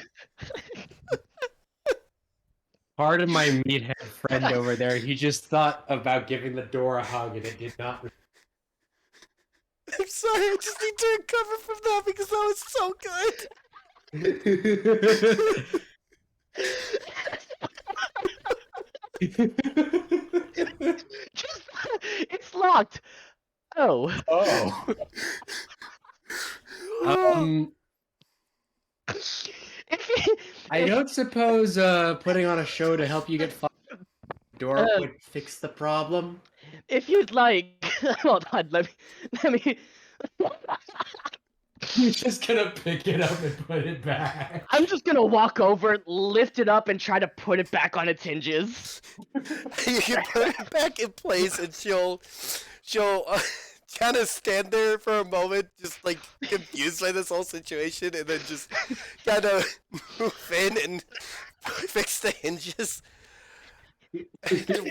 Pardon my meathead friend over there. He just thought about giving the door a hug and it did not. I'm sorry, I just need to recover from that because that was so good. It's locked. Oh. Oh. I don't suppose putting on a show to help you get door would fix the problem. If you'd like, hold on. Let me. You're just gonna pick it up and put it back. I'm just gonna walk over, lift it up, and try to put it back on its hinges. You can put it back in place, and she'll kind of stand there for a moment, just like confused by this whole situation, and then just kind of move in and fix the hinges.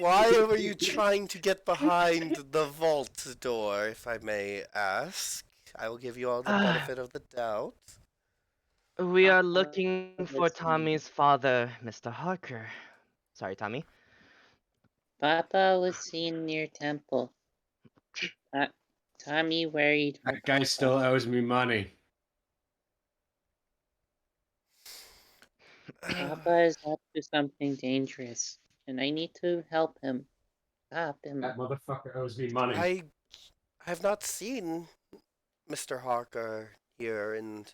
Why were you trying to get behind the vault door, if I may ask? I will give you all the benefit of the doubt. We are looking for Tommy's father, Mr. Harker. Sorry, Tommy. Papa was seen near temple. Tommy worried. That guy still owes me money. Papa is up to something dangerous, and I need to help him. Stop him. That motherfucker owes me money. I have not seen Mr. Harker here in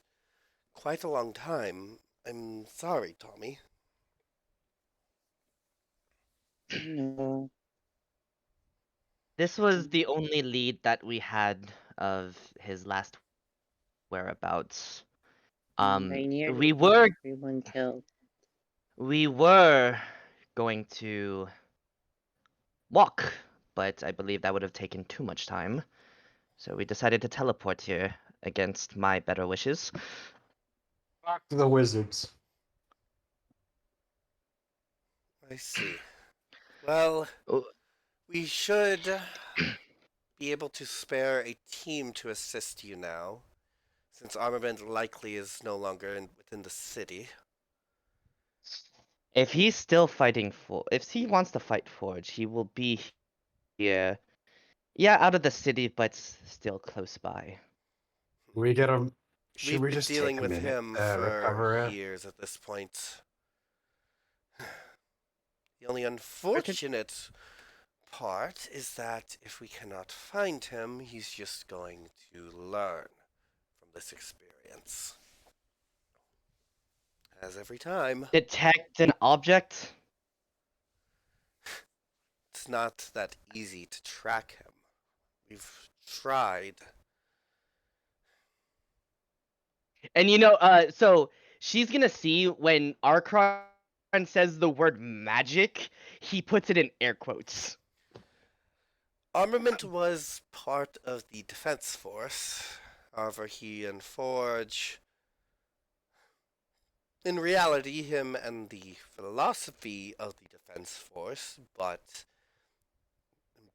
quite a long time. I'm sorry, Tommy. No. This was the only lead that we had of his last whereabouts. We were everyone killed. We were going to walk, but I believe that would have taken too much time. So we decided to teleport here against my better wishes. Back to the wizards. I see. Well, we should be able to spare a team to assist you now, since Armament likely is no longer within the city. If he's still fighting if he wants to fight Forge, he will be here. Yeah, out of the city, but still close by. We get him. We've been dealing with him for years at this point. The only unfortunate part is that if we cannot find him, he's just going to learn from this experience. As every time. Detect an object? It's not that easy to track him. We've tried. And so she's gonna see when Archon says the word magic, he puts it in air quotes. Armament was part of the defense force. However, he and Forge, in reality, him and the philosophy of the defense force, but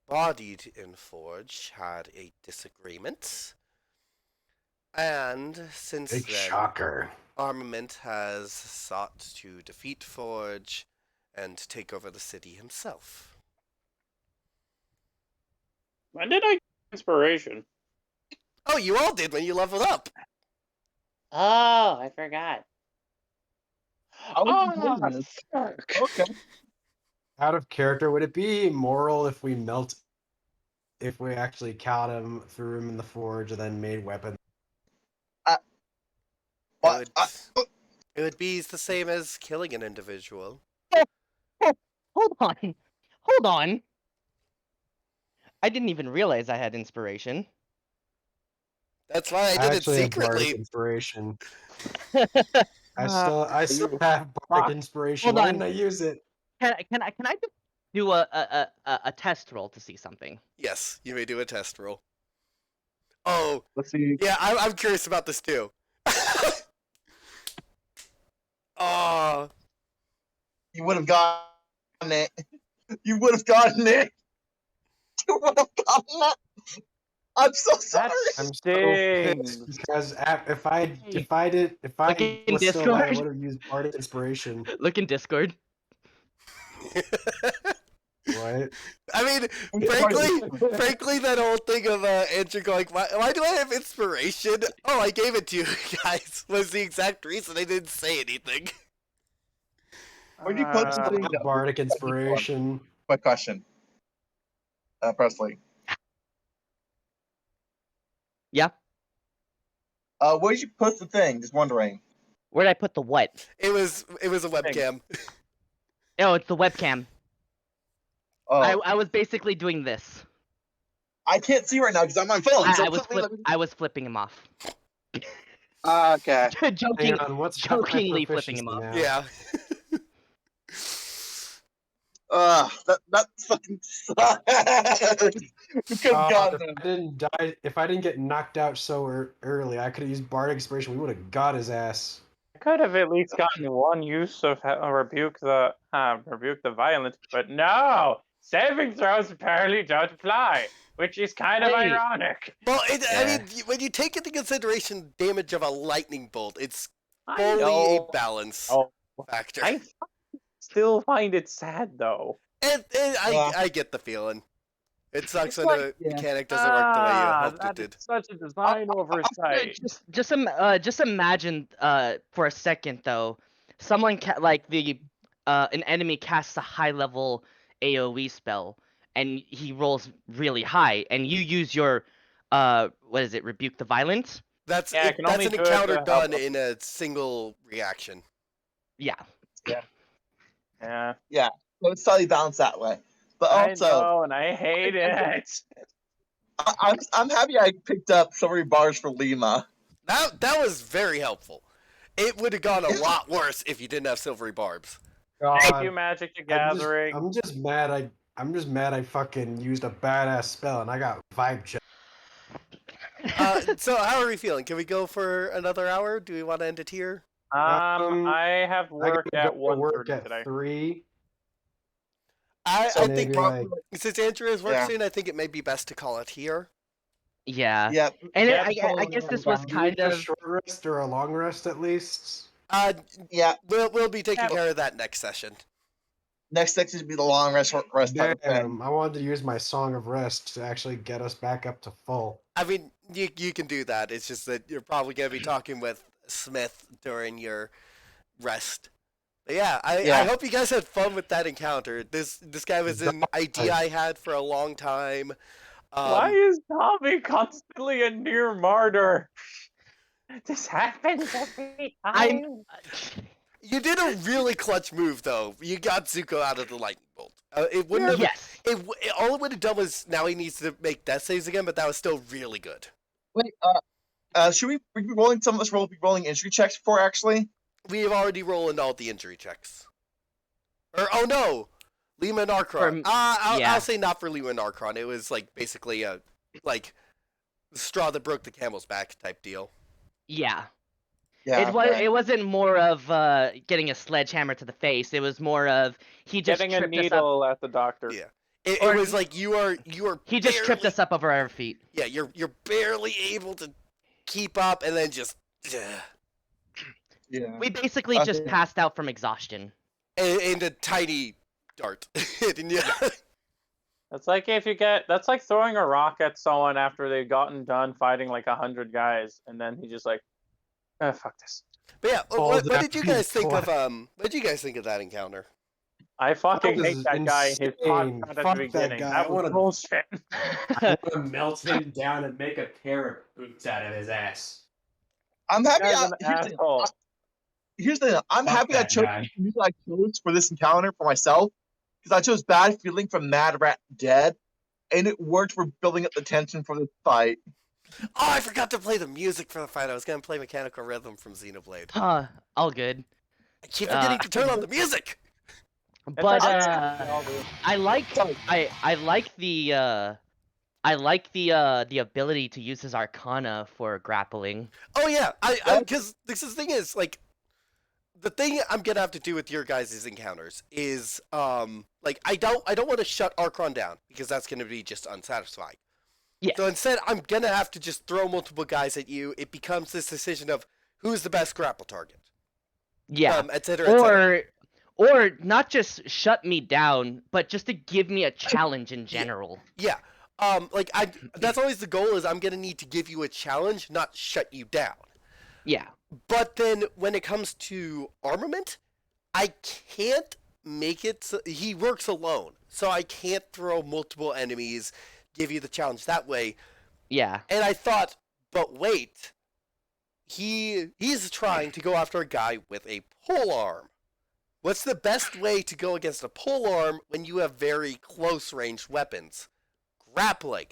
embodied in Forge, had a disagreement. And since then, shocker. Armament has sought to defeat Forge and take over the city himself. When did I get inspiration? Oh, you all did when you leveled up. Oh, I forgot. Okay. Out of character, would it be moral if we actually caught him, threw him in the forge, and then made weapons? It would be the same as killing an individual. Hold on. I didn't even realize I had inspiration. That's why I did it secretly. Inspiration. I still have bardic inspiration. Hold Why on. didn't I use it? Can I just do a test roll to see something? Yes, you may do a test roll. Oh, Let's see. yeah, I'm curious about this too. Oh, You would have gotten it. You would have gotten it. You would have gotten it. I'm so sorry. I'm so Stings. pissed because if I Look in was still alive, I Discord. would have used Bardic Inspiration. Look in Discord. What? I mean, frankly, that whole thing of Andrew going, why do I have inspiration? Oh, I gave it to you guys, was the exact reason I didn't say anything. Where'd you put I the have Bardic Inspiration. Quick question. Presley. Yeah. Where'd you put the thing? Just wondering. Where'd I put the what? It was a webcam. Oh, it's the webcam. Oh, I was basically doing this. I can't see right now because I'm on phone. I was flipping him off. Okay. Joking, Hang on, what's jokingly my flipping him proficiency off. now? Yeah. That fucking sucks. You could have gotten him. If I didn't die, if I didn't get knocked out so early, I could have used Bardic Inspiration. We would have got his ass. I could have at least gotten one use of rebuke the violence, but no! Saving throws apparently don't apply, which is kind of Hey. ironic. Well, I mean, when you take into consideration damage of a lightning bolt, it's I fully a know. balance Oh, factor. I still find it sad though. And Yeah. I get the feeling. It sucks It's when like- the mechanic doesn't work the way you hoped it that did. is such a design oversight. Just imagine for a second though, someone like an enemy casts a high level AOE spell and he rolls really high and you use your what is it, rebuke the violence? That's Yeah, I can that's only an do it encounter to help done them. in a single reaction. Yeah. Yeah, So it's totally balanced that way. But I also, know, and I hate it. I'm happy I picked up silvery bars for Lima. That was very helpful. It would have gone a lot worse if you didn't have silvery barbs. Thank you, Magic the Gathering. I'm just mad. I'm just mad. I fucking used a badass spell and I got vibe check. So how are we feeling? Can we go for another hour? Do we want to end it here? I have work I gotta at go to work 1:30 at today. 3. I So think maybe like since Andrew has work Yeah. soon, I think it may be best to call it here. Yeah. Yeah. And Yeah, I guess this was kind a of short rest or a long rest at least. Yeah. We'll be taking Yeah. care of that next session. Next section would be the long rest type of thing. Damn, I wanted to use my Song of Rest to actually get us back up to full. I mean, you can do that. It's just that you're probably gonna be talking with Smith during your rest. But yeah, I hope you guys had fun with that encounter. This guy was an idea I had for a long time. Why is Tommy constantly a near martyr? This happens every time. You did a really clutch move though. You got Zuko out of the lightning bolt. It wouldn't have. yes. All it would have done was now he needs to make death saves again, but that was still really good. Wait, should we be rolling some of us be rolling injury checks for actually? We have already rolled all the injury checks. Or oh no, Lima and Archron. yeah. I'll say not for Lima and Archron. It was like basically a like straw that broke the camel's back type deal. Yeah. Yeah. It wasn't more of getting a sledgehammer to the face. It was more of he just Getting a tripped us up. needle at the doctor. Yeah. It Or- was like you are. He just tripped us up over our feet. Yeah, you're barely able to keep up, and then just. Yeah. We basically just Okay. passed out from exhaustion. And a tiny dart. And yeah. That's like that's like throwing a rock at someone after they've gotten done fighting like 100 guys, and then he just like, fuck this. But yeah, Falls what did you guys down think of what did you guys think of that encounter? I fucking That hate was that guy. His pot insane. shot at the Fuck that beginning. guy. That I was wanna- bullshit. I want to melt him down and make a pair of boots out of his ass. I'm happy. Guy's an asshole. Here's the thing. I'm Fuck happy I that chose guy. the music I chose for this encounter for myself because I chose "Bad Feeling" from Mad Rat Dead, and it worked for building up the tension for this fight. Oh, I forgot to play the music for the fight. I was gonna play Mechanical Rhythm from Xenoblade. Huh. All good. I keep forgetting to turn on the music. But I'll do. I like the ability to use his Arcana for grappling. Oh yeah, I because this is the thing is like, the thing I'm gonna have to do with your guys' encounters is like I don't want to shut Archon down because that's gonna be just unsatisfying. Yeah. So instead, I'm gonna have to just throw multiple guys at you. It becomes this decision of who's the best grapple target. Yeah. Et cetera, et cetera. Or not just shut me down, but just to give me a challenge in general. Yeah. Like that's always the goal is I'm gonna need to give you a challenge, not shut you down. Yeah. But then when it comes to armament, I can't make it so he works alone. So I can't throw multiple enemies, give you the challenge that way. Yeah. And I thought, but wait. He's trying to go after a guy with a pole arm. What's the best way to go against a pole arm when you have very close range weapons? Grappling.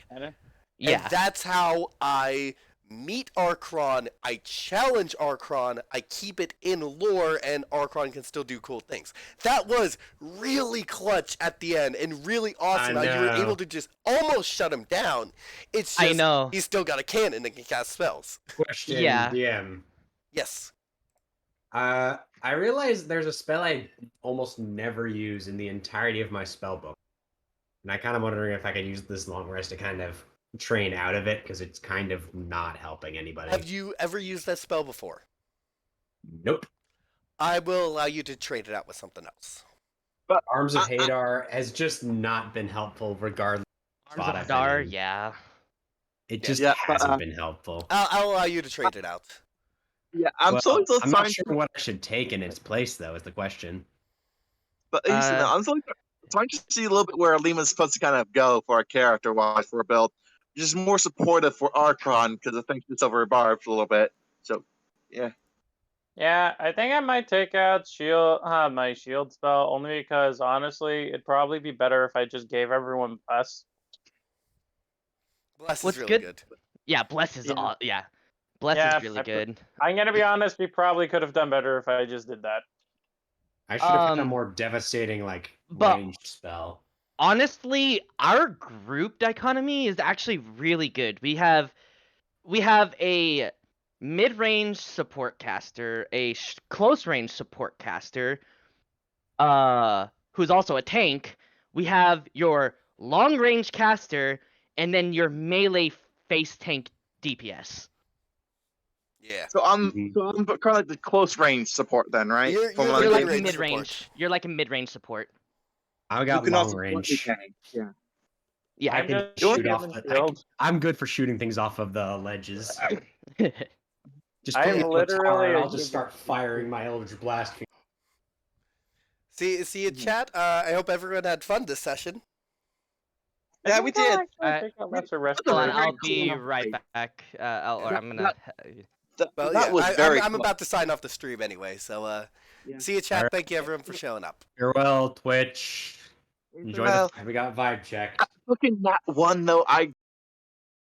Yeah. And that's how I meet Archon, I challenge Archon, I keep it in lore, and Archon can still do cool things. That was really clutch at the end, and really awesome how you were able to just almost shut him down. It's just, I know. he's still got a cannon and can cast spells. Question, Yeah. DM. Yes. I realize there's a spell I almost never use in the entirety of my spell book. And I kind of wondering if I could use this long rest to kind of train out of it, because it's kind of not helping anybody. Have you ever used that spell before? Nope. I will allow you to trade it out with something else. But Arms of Hadar has just not been helpful regardless. Arms spot of I've been Dar, in. yeah. It just Yeah, but, hasn't been helpful. I'll allow you to trade it out. Yeah, I'm Well, slowly I'm not trying. sure what I should take in its place, though, is the question. But I'm slowly trying to see a little bit where Lima's supposed to kind of go for a character-wise for a build. Just more supportive for Archon because I think it's over barbed a little bit. So, yeah. Yeah, I think I might take out my shield spell only because honestly, it'd probably be better if I just gave everyone bless. Bless What's is really good- good. Yeah, Bless is Yeah. yeah. Bless Yeah, is really good. I'm gonna be honest, we probably could have done better if I just did that. I should have picked a Um, more devastating, like, but- ranged spell. Honestly, our group dichotomy is actually really good. We have a mid-range support caster, a close-range support caster, who's also a tank. We have your long-range caster, and then your melee face tank DPS. Yeah. So I'm Mhm. kind of like the close range support then, right? You're From the what You're I like get. mid-range mid-range. support. You're like a mid-range support. I You got can long also range. Yeah. Yeah. I I'm can just shoot giving off. shield. I'm good for shooting things off of the ledges. Just I'm put me on the literally tower and a I'll just good- start firing my Eldritch Blast. See you, Mm-hmm. chat. I hope everyone had fun this session. Yeah, we did. Take out lesser rest. Hold on, Very I'll cool. be right back. I'm gonna. Well, that yeah, was very I'm cool. about to sign off the stream anyway. So, Yeah. see you, chat. Alright. Thank you, everyone, for showing up. Farewell, Twitch. Enjoy Well, the. We got vibe check. Looking at one though, I